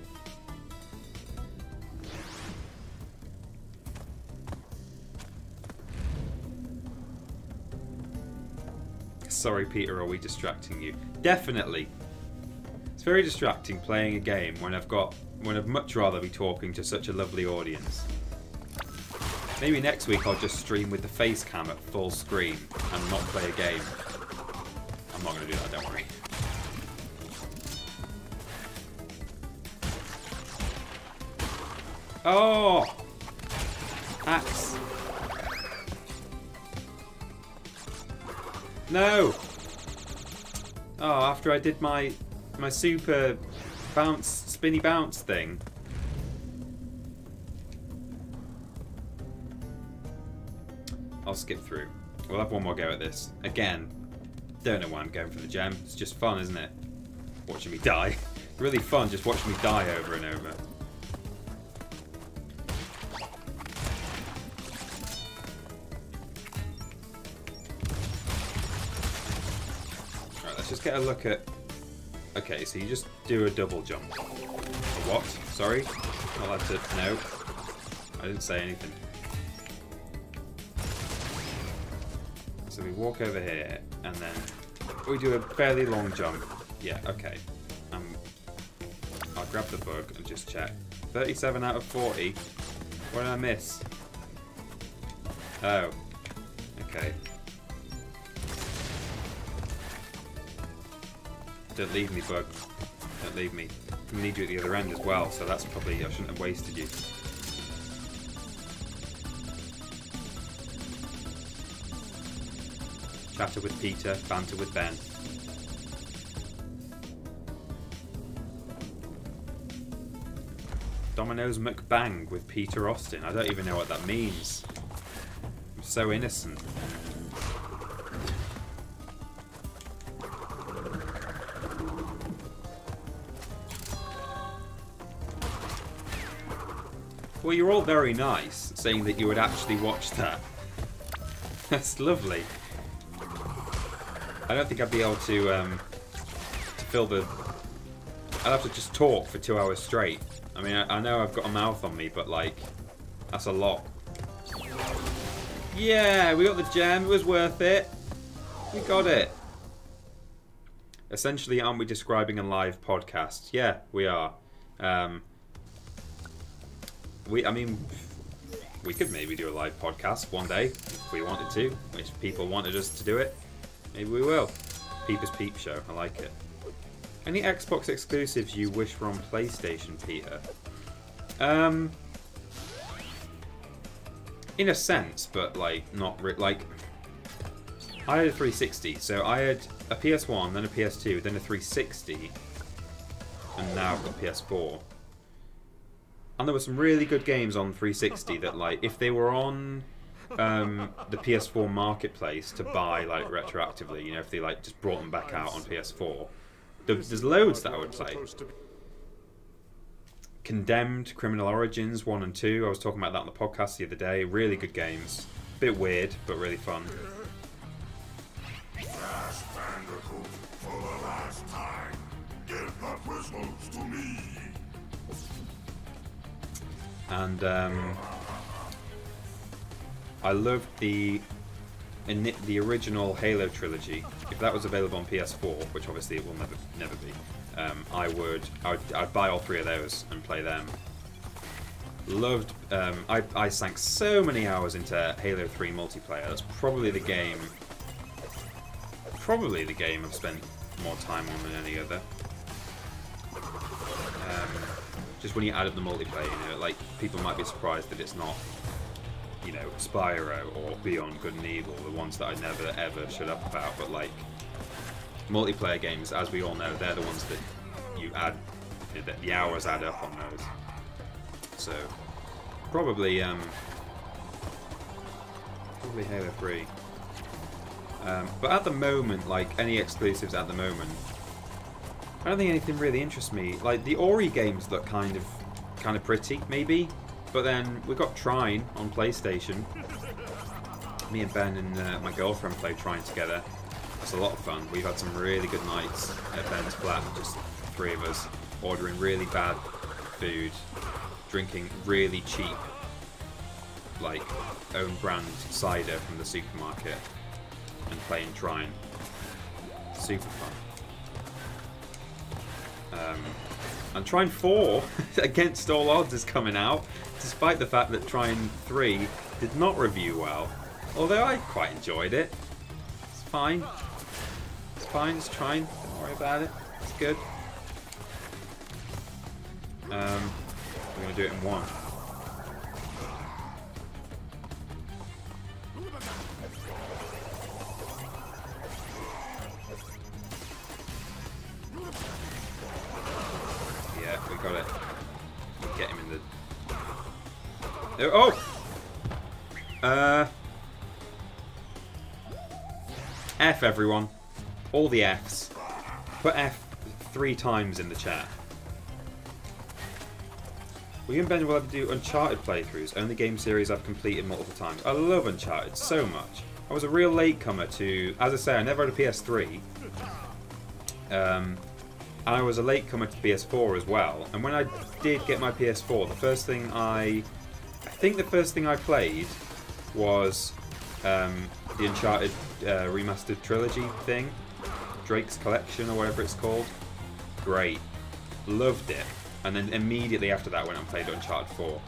Sorry, Peter, are we distracting you? Definitely. It's very distracting playing a game when I'd much rather be talking to such a lovely audience. Maybe next week I'll just stream with the face cam at full screen and not play a game. I'm not going to do that, don't worry. Oh! Axe. No! Oh, after I did my super bounce, spinny bounce thing. I'll skip through. We'll have one more go at this. Again, don't know why I'm going for the gem. It's just fun, isn't it? Watching me die. Really fun just watching me die over and over. Right, let's just get a look at... Okay, so you just do a double jump. A what? Sorry? Not allowed to... No. I didn't say anything. So we walk over here, and then we do a fairly long jump. Yeah, okay. I'll grab the bug and just check. 37 out of 40. What did I miss? Oh. Okay. Don't leave me, bug. Don't leave me. We need you at the other end as well, so that's probably... I shouldn't have wasted you. Chatter with Peter, banter with Ben. Domino's McBang with Peter Austin. I don't even know what that means. I'm so innocent. Well, you're all very nice, saying that you would actually watch that. That's lovely. I don't think I'd be able to fill the... I'd have to just talk for 2 hours straight. I mean, I know I've got a mouth on me, but, like, that's a lot. Yeah, we got the gem. It was worth it. We got it. Essentially, aren't we describing a live podcast? Yeah, we are. I mean, we could maybe do a live podcast one day if we wanted to. If people wanted us to do it. Maybe we will. Peeper's Peep Show. I like it. Any Xbox exclusives you wish were on PlayStation, Peter? In a sense, but like not like. I had a 360, so I had a PS1, then a PS2, then a 360, and now I've got PS4. And there were some really good games on 360 that, like, if they were on the PS4 marketplace to buy, like, retroactively, you know, if they, like, just brought them back out on PS4, there's loads that I would play. Condemned, Criminal Origins 1 and 2, I was talking about that on the podcast the other day. Really good games. Bit weird, but really fun. Crash Bandicoot, for the last time, give the crystals to me. And I loved the original Halo trilogy. If that was available on PS4, which obviously it will never be, I'd buy all 3 of those and play them. Loved. I sank so many hours into Halo 3 multiplayer. That's probably the game I've spent more time on than any other. Just when you add up the multiplayer, you know, like, people might be surprised that it's not, you know, Spyro or Beyond Good and Evil, the ones that I never ever shut up about, but, like, multiplayer games, as we all know, they're the ones that you add, that the hours add up on those. So, probably Halo 3. But at the moment, like, any exclusives at the moment, I don't think anything really interests me. Like, the Ori games look kind of pretty, maybe. But then we got Trine on PlayStation. Me and Ben and my girlfriend played Trine together. It's a lot of fun. We've had some really good nights at Ben's flat, just three of us ordering really bad food, drinking really cheap, like, own brand cider from the supermarket, and playing Trine. Super fun. And Trine 4, against all odds, is coming out, despite the fact that Trine 3 did not review well. Although I quite enjoyed it. It's fine. It's fine, it's Trine. Don't worry about it. It's good. We're going to do it in one. We got it. Get him in the... Oh! F, everyone. All the Fs. Put F 3 times in the chat. We and Ben will ever do Uncharted playthroughs, only game series I've completed multiple times. I love Uncharted so much. I was a real latecomer to... As I say, I never had a PS3. And I was a latecomer to PS4 as well. And when I did get my PS4, the first thing I think the first thing I played was the Uncharted remastered trilogy thing, Drake's Collection or whatever it's called. Great, loved it. And then immediately after that, went and played Uncharted 4.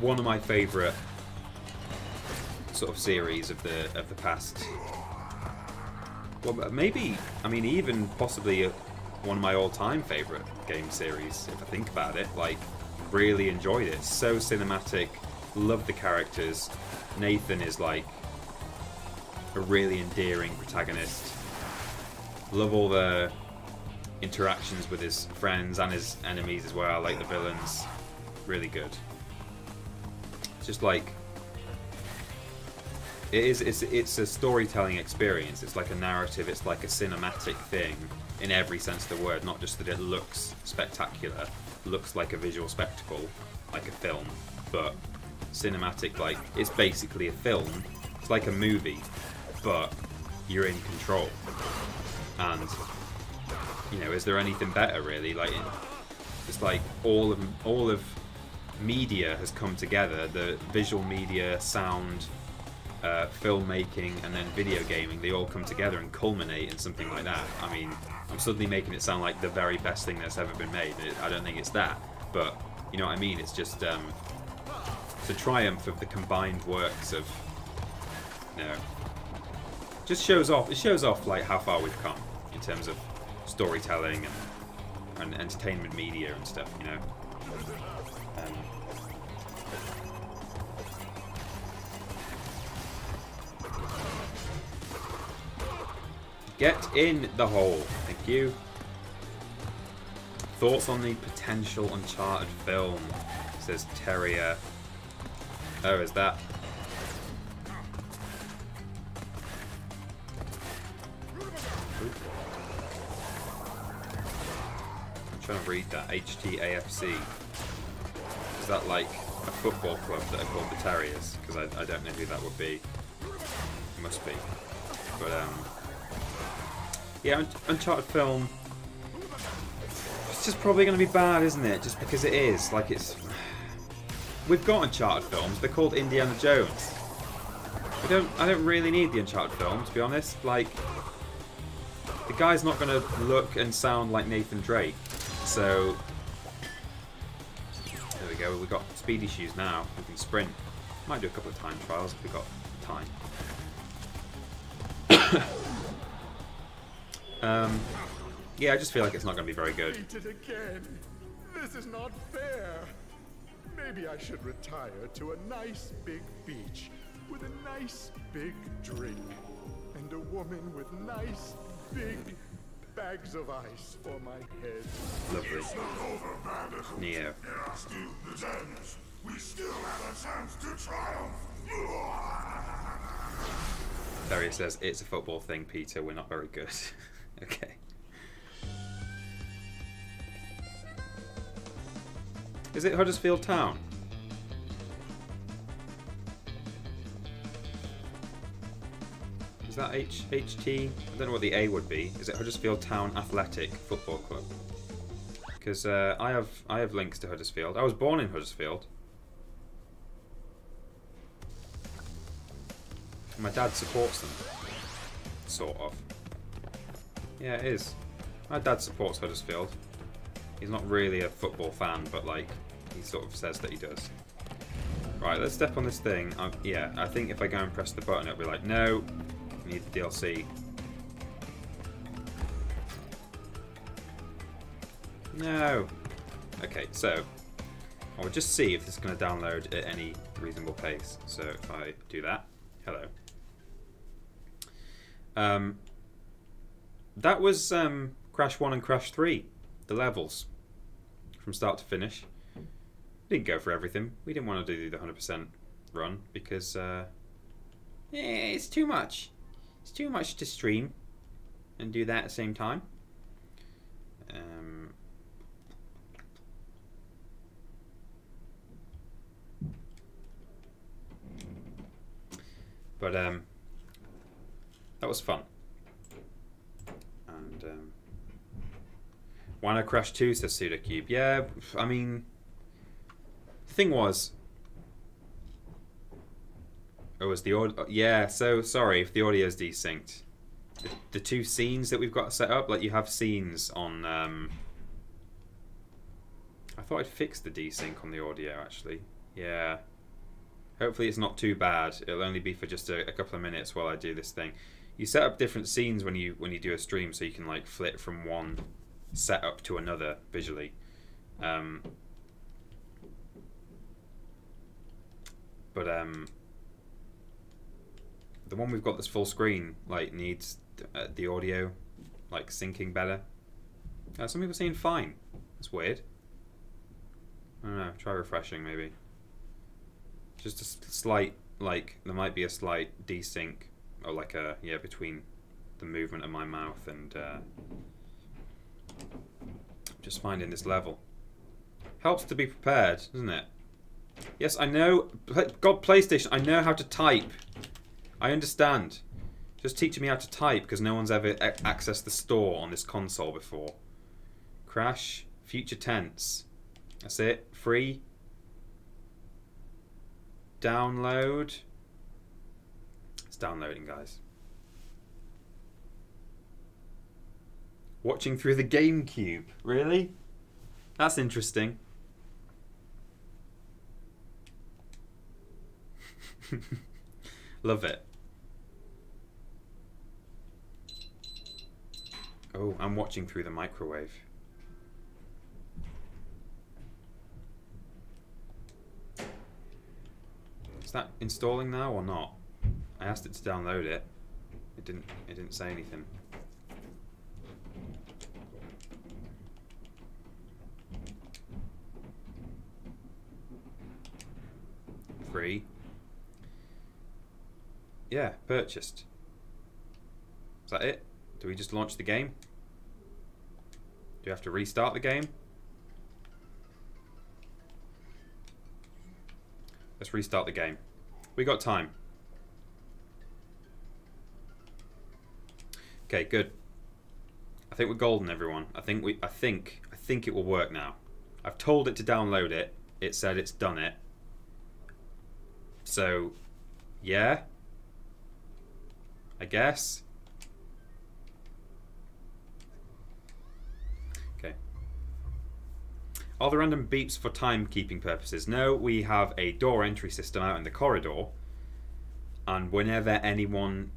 One of my favourite sort of series of the past. Well, maybe, I mean, even possibly one of my all-time favourite game series, if I think about it. Like, really enjoyed it. So cinematic, love the characters. Nathan is like a really endearing protagonist. Love all the interactions with his friends and his enemies as well, like the villains. Really good. It's just like, it's a storytelling experience. It's like a narrative. It's like a cinematic thing in every sense of the word. Not just that it looks spectacular, looks like a visual spectacle, like a film, but cinematic. Like, it's basically a film. It's like a movie, but you're in control. And you know, is there anything better really? Like, it's like all of media has come together. The visual media, sound, filmmaking, and then video gaming, they all come together and culminate in something like that. I mean, I'm suddenly making it sound like the very best thing that's ever been made. I don't think it's that, but you know what I mean. It's just it's a triumph of the combined works of, you know, just shows off. It shows off like how far we've come in terms of storytelling and entertainment media and stuff, you know. Get in the hole. Thank you. Thoughts on the potential Uncharted film, says Terrier. Oh, is that? I'm trying to read that. HTAFC. Is that like a football club that are called the Terriers? Because I don't know who that would be. It must be. But yeah, Uncharted film. It's just probably going to be bad, isn't it? Just because it is. Like, it's. We've got Uncharted films. They're called Indiana Jones. I don't really need the Uncharted film, to be honest. Like, the guy's not going to look and sound like Nathan Drake. So there we go. We've got speedy shoes now. We can sprint. Might do a couple of time trials if we've got time. Yeah, I just feel like it's not going to be very good. Beat it again. This is not fair. Maybe I should retire to a nice big beach with a nice big drink and a woman with nice big bags of ice for my head. Lovely. It's not over, Bandicoot. Neo. There are still the Tens. We still have a chance to triumph. Terrier says, it's a football thing, Peter. We're not very good. Okay. Is it Huddersfield Town? Is that HT? I don't know what the A would be. Is it Huddersfield Town Athletic Football Club? Because I have links to Huddersfield. I was born in Huddersfield. My dad supports them. Sort of. Yeah, it is. My dad supports Huddersfield. He's not really a football fan, but like, he sort of says that he does. Right, let's step on this thing. Yeah, I think if I go and press the button, it'll be like, no, you need the DLC. No. Okay, so I'll just see if this is going to download at any reasonable pace. So if I do that, hello. That was Crash 1 and Crash 3, the levels, from start to finish. Didn't go for everything. We didn't want to do the 100% run because yeah, it's too much. It's too much to stream and do that at the same time. But that was fun. And why not Crash 2, says SudoCube. Yeah, I mean, the thing was, was the audio? Yeah, so sorry if the audio is desynced. The two scenes that we've got set up, like you have scenes on. I thought I'd fixed the desync on the audio actually. Yeah. Hopefully it's not too bad. It'll only be for just a couple of minutes while I do this thing. You set up different scenes when you do a stream, so you can like flip from one setup to another visually. But the one we've got that's full screen like needs the audio like syncing better. Some people are saying fine. That's weird. I don't know. Try refreshing maybe. Just a slight, like, there might be a slight desync, or like a, yeah, between the movement of my mouth and just finding this level. Helps to be prepared, doesn't it? Yes, I know, God, PlayStation, I know how to type. I understand. Just teaching me how to type, because no one's ever accessed the store on this console before. Crash, future tense. That's it, free. Download. It's downloading, guys. Watching through the GameCube. Really? That's interesting. Love it. Oh, I'm watching through the microwave. Is that installing now or not? I asked it to download it. It didn't say anything. Free. Yeah, purchased. Is that it? Do we just launch the game? Do you have to restart the game? Let's restart the game. We got time. Okay, good. I think we're golden, everyone. I think it will work now. I've told it to download it. It said it's done it. So, yeah. I guess. Okay. Are there random beeps for timekeeping purposes? No, we have a door entry system out in the corridor, and whenever anyone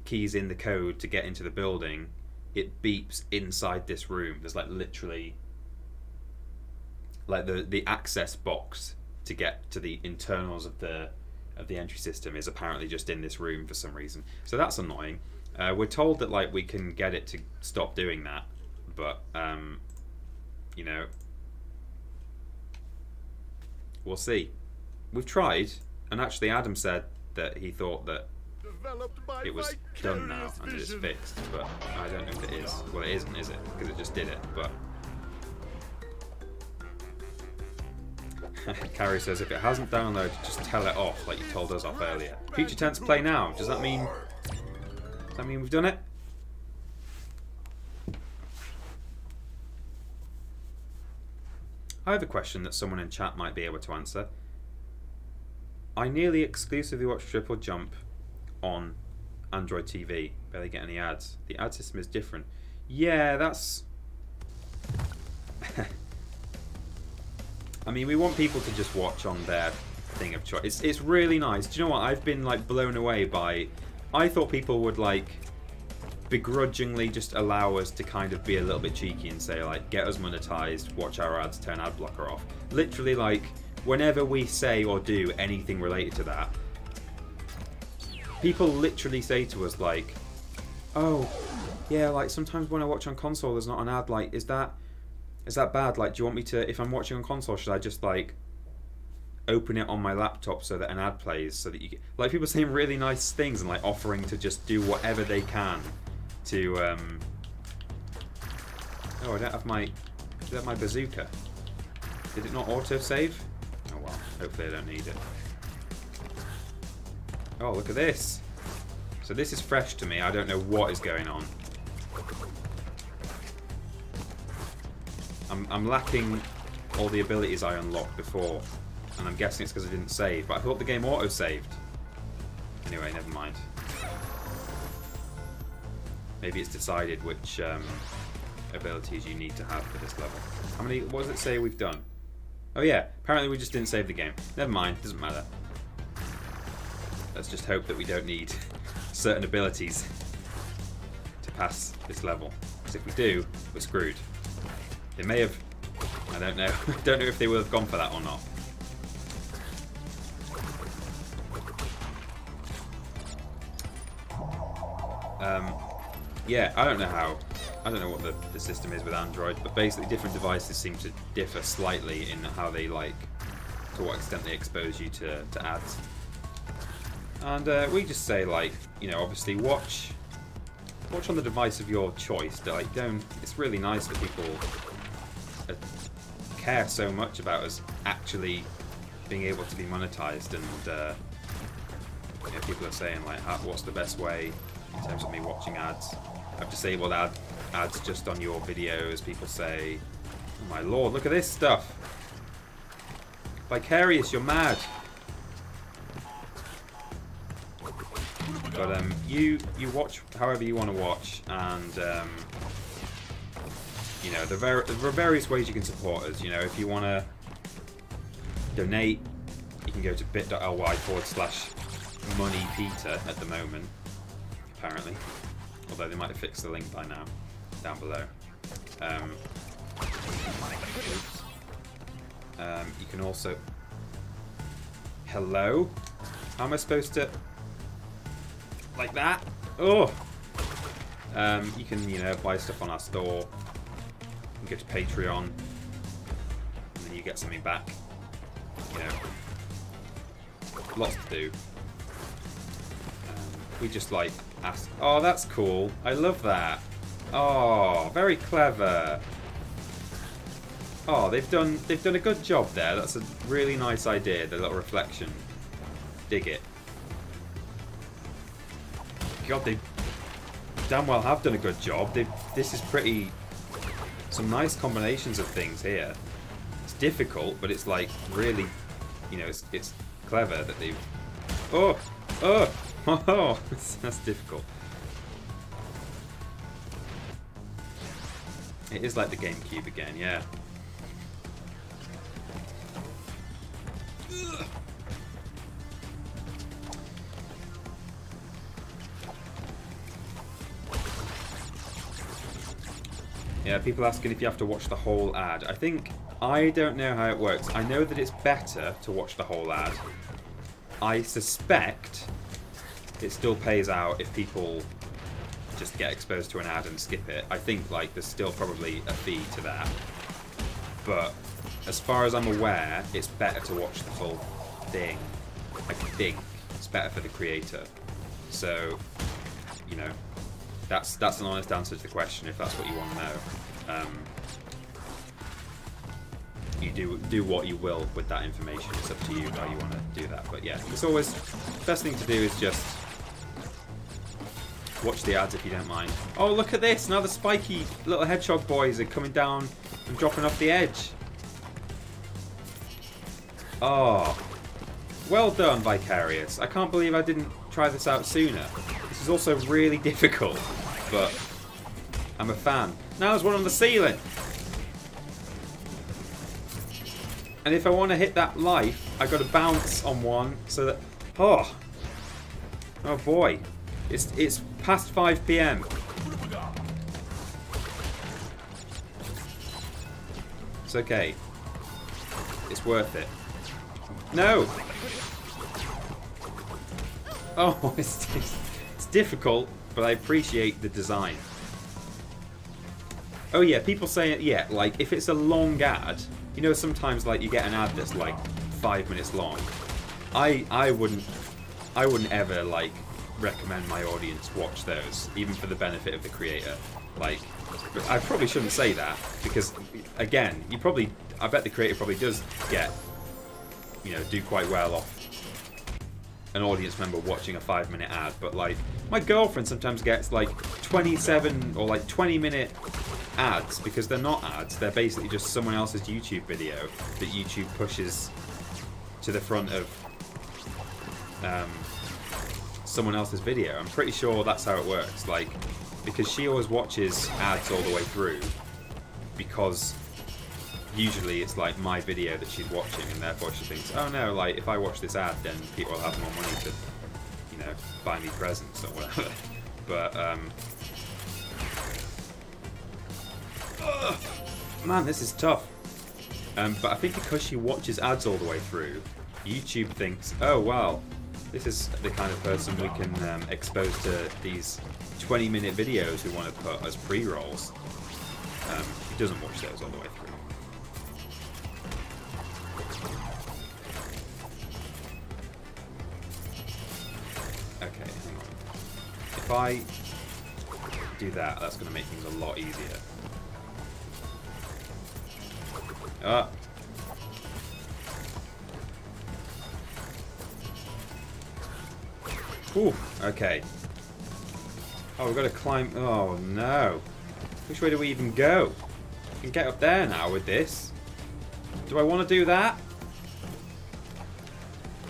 keys in the code to get into the building, it beeps inside this room. There's like literally like the access box to get to the internals of the entry system is apparently just in this room for some reason. So that's annoying. We're told that like we can get it to stop doing that, but you know, we'll see. We've tried, and actually Adam said that he thought that it was done now and it is fixed, but I don't know if it is. Well, it isn't, is it? Because it just did it, but Carrie says if it hasn't downloaded, just tell it off like you told us off earlier. Future tense play now. Does that mean we've done it? I have a question that someone in chat might be able to answer. I nearly exclusively watch TripleJump on Android TV. Barely get any ads. The ad system is different. Yeah, that's... I mean, we want people to just watch on their thing of choice. It's really nice. Do you know what? I've been like blown away by... I thought people would like begrudgingly just allow us to kind of be a little bit cheeky and say like, get us monetized, watch our ads, turn ad blocker off. Literally, like, whenever we say or do anything related to that, people literally say to us like, oh, yeah, like sometimes when I watch on console there's not an ad, like, is that bad? Like, do you want me to, if I'm watching on console, should I just like open it on my laptop so that an ad plays, so that you get, like, people saying really nice things and like offering to just do whatever they can to oh, I don't have my bazooka. Did it not autosave? Oh well, hopefully I don't need it. Oh, look at this. So this is fresh to me. I don't know what is going on. I'm lacking all the abilities I unlocked before, and I'm guessing it's because I didn't save, but I thought the game auto-saved. Anyway, never mind. Maybe it's decided which abilities you need to have for this level. How many, what does it say we've done? Oh yeah, apparently we just didn't save the game. Never mind, doesn't matter. Let's just hope that we don't need certain abilities to pass this level. Because if we do, we're screwed. They may have... I don't know. I don't know if they would have gone for that or not. Yeah, I don't know how... I don't know what the system is with Android, but basically different devices seem to differ slightly in how they, like, to what extent they expose you to ads. And we just say, like, you know, obviously watch on the device of your choice. Like, don't... It's really nice that people care so much about us actually being able to be monetized, and you know, people are saying like, what's the best way in terms of me watching ads? I've disabled ads just on your videos. People say, oh my lord, look at this stuff. Vicarious, you're mad. But you watch however you want to watch, and you know, there are various ways you can support us. You know, if you want to donate, you can go to bit.ly/moneypeter at the moment, apparently. Although they might have fixed the link by now, down below. You can also... Hello? How am I supposed to... Like that? Oh! You can, you know, buy stuff on our store. You can go to Patreon. And then you get something back. You know. Lots to do. We just, like, ask... Oh, that's cool. I love that. Oh, very clever. Oh, they've done a good job there. That's a really nice idea, the little reflection. Dig it. God, they damn well have done a good job. This is pretty... Some nice combinations of things here. It's difficult, but it's like really, you know, it's clever that they've... Oh! Oh! Oh! That's difficult. It is like the GameCube again, yeah. Yeah, people asking if you have to watch the whole ad. I don't know how it works. I know that it's better to watch the whole ad. I suspect it still pays out if people just get exposed to an ad and skip it. I think like there's still probably a fee to that. But as far as I'm aware, it's better to watch the full thing. I think it's better for the creator. So, you know, that's an honest answer to the question if that's what you want to know. You do what you will with that information. It's up to you how you want to do that. But yeah, it's always best thing to do is just watch the ads if you don't mind. Oh, look at this! Now the spiky little hedgehog boys are coming down and dropping off the edge. Oh. Well done, Vicarious. I can't believe I didn't try this out sooner. This is also really difficult, but I'm a fan. Now there's one on the ceiling. And if I want to hit that life, I've got to bounce on one so that... Oh. Oh boy. It's past 5 PM. It's okay. It's worth it. No! Oh, it's difficult, but I appreciate the design. Oh yeah, people say, yeah, like, if it's a long ad, you know, sometimes, like, you get an ad that's, like, 5 minutes long. I wouldn't ever, like, recommend my audience watch those, even for the benefit of the creator. Like, I probably shouldn't say that, because, again, I bet the creator probably does get, you know, do quite well off an audience member watching a 5-minute ad, but, like, my girlfriend sometimes gets, like, 27 or, like, 20-minute ads, because they're not ads, they're basically just someone else's YouTube video that YouTube pushes to the front of someone else's video. I'm pretty sure that's how it works, like, because she always watches ads all the way through, because usually it's like my video that she's watching, and therefore she thinks, oh no, like, if I watch this ad, then people will have more money to, you know, buy me presents or whatever. But man, this is tough. But I think because she watches ads all the way through, YouTube thinks, oh well, this is the kind of person we can expose to these 20-minute videos we want to put as pre-rolls. She doesn't watch those all the way through. Okay, hang on. If I do that, that's going to make things a lot easier. Ah. Ooh, okay. Oh, we've got to climb. Oh, no. Which way do we even go? We can get up there now with this. Do I want to do that?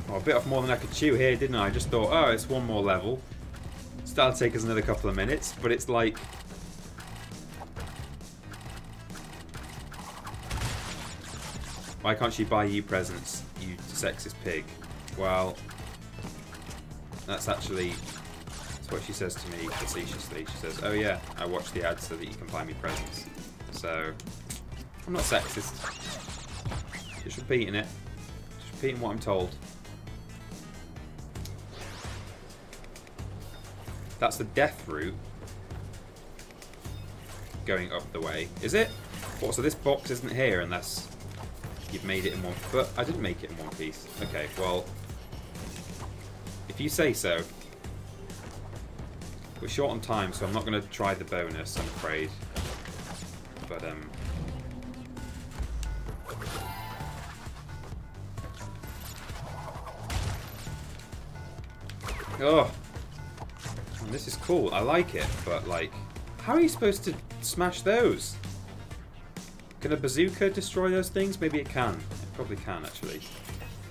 Oh, I bit off more than I could chew here, didn't I? I just thought, oh, it's one more level. So that'll take us another couple of minutes, but it's like... Why can't she buy you presents, you sexist pig? Well, that's actually... That's what she says to me facetiously. She says, oh yeah, I watch the ads so that you can buy me presents. So, I'm not sexist. Just repeating it. Just repeating what I'm told. That's the death route. Going up the way. Is it? What, so this box isn't here unless you've made it in one... But I didn't make it in one piece. Okay, well... If you say so. We're short on time, so I'm not going to try the bonus, I'm afraid. But, oh! This is cool, I like it, but, like... How are you supposed to smash those? Can a bazooka destroy those things? Maybe it can. It probably can, actually.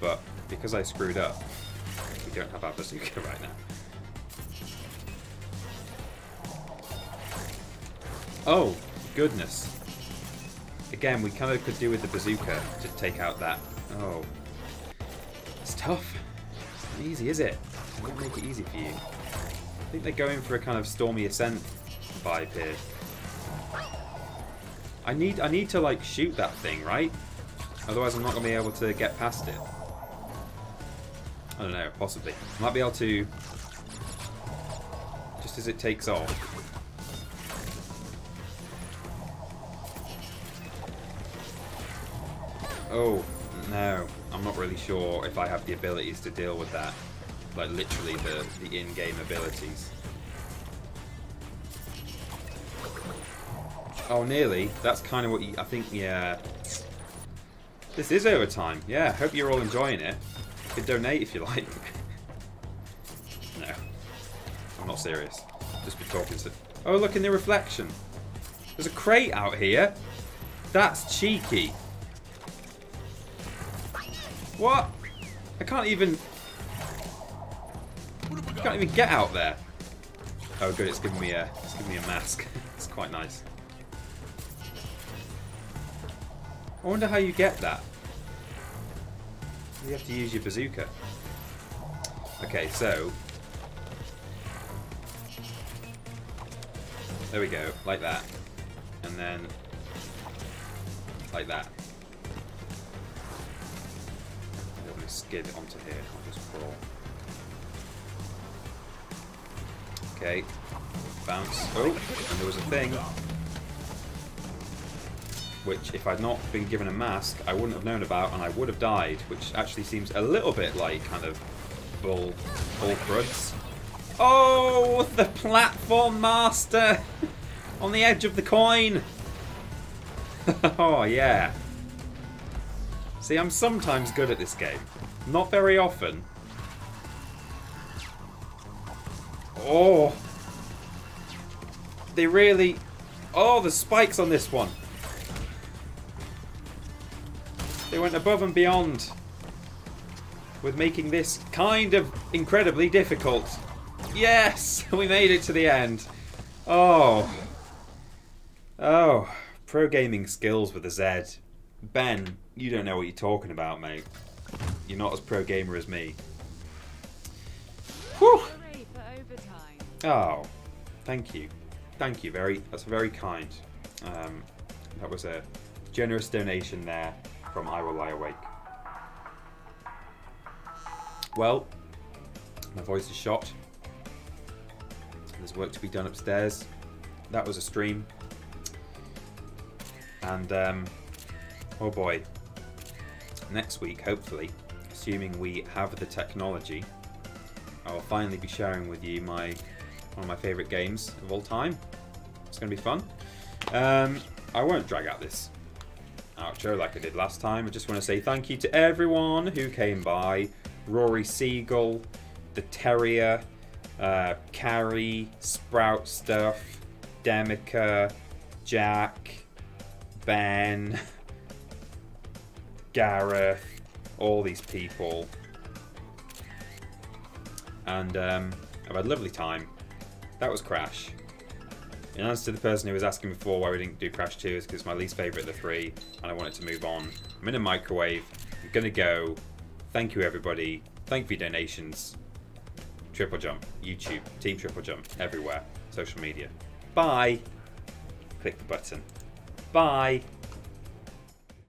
But, because I screwed up, we don't have our bazooka right now. Oh, goodness. Again, we kind of could do with the bazooka to take out that. Oh. It's tough. It's not easy, is it? I won't make it easy for you. I think they're going for a kind of Stormy Ascent vibe here. I need to, like, shoot that thing, right? Otherwise I'm not going to be able to get past it. I don't know, possibly. I might be able to... Just as it takes off. Oh, no. I'm not really sure if I have the abilities to deal with that. Like, literally the in-game abilities. Oh, nearly. That's kind of what you... I think, yeah. This is overtime. Yeah, hope you're all enjoying it. You could donate if you like. No. I'm not serious. Just be talking to... Oh, look in the reflection. There's a crate out here. That's cheeky. What? I can't even get out there. Oh good, it's giving me a mask. It's quite nice. I wonder how you get that. You have to use your bazooka. Okay, so there we go, like that. And then like that. I'm going to skid onto here. I'll just crawl. Okay. Bounce. Oh, and there was a thing. Which, if I'd not been given a mask, I wouldn't have known about, and I would have died. Which actually seems a little bit like kind of bull cruds. Oh, the platform master on the edge of the coin. Oh yeah. See, I'm sometimes good at this game. Not very often. Oh. They really... Oh, the spikes on this one. They went above and beyond with making this kind of incredibly difficult. Yes! We made it to the end. Oh. Oh. Pro gaming skills with a Z. Ben, you don't know what you're talking about, mate. You're not as pro gamer as me. Whew. Oh, thank you. Thank you. That's very kind. That was a generous donation there from I Will Lie Awake. Well, my voice is shot. There's work to be done upstairs. That was a stream. And, oh boy. Next week, hopefully, assuming we have the technology, I will finally be sharing with you one of my favourite games of all time. It's going to be fun. I won't drag out this outro like I did last time. I just want to say thank you to everyone who came by. Rory Siegel, the Terrier, Carrie, Sprout Stuff, Demica, Jack, Ben, Gareth, all these people. And I've had a lovely time. That was Crash. In answer to the person who was asking before why we didn't do Crash 2 is because it's my least favourite of the three and I wanted to move on. I'm in a microwave. I'm going to go. Thank you everybody. Thank you for your donations. TripleJump, YouTube, Team TripleJump, everywhere. Social media. Bye. Click the button. Bye.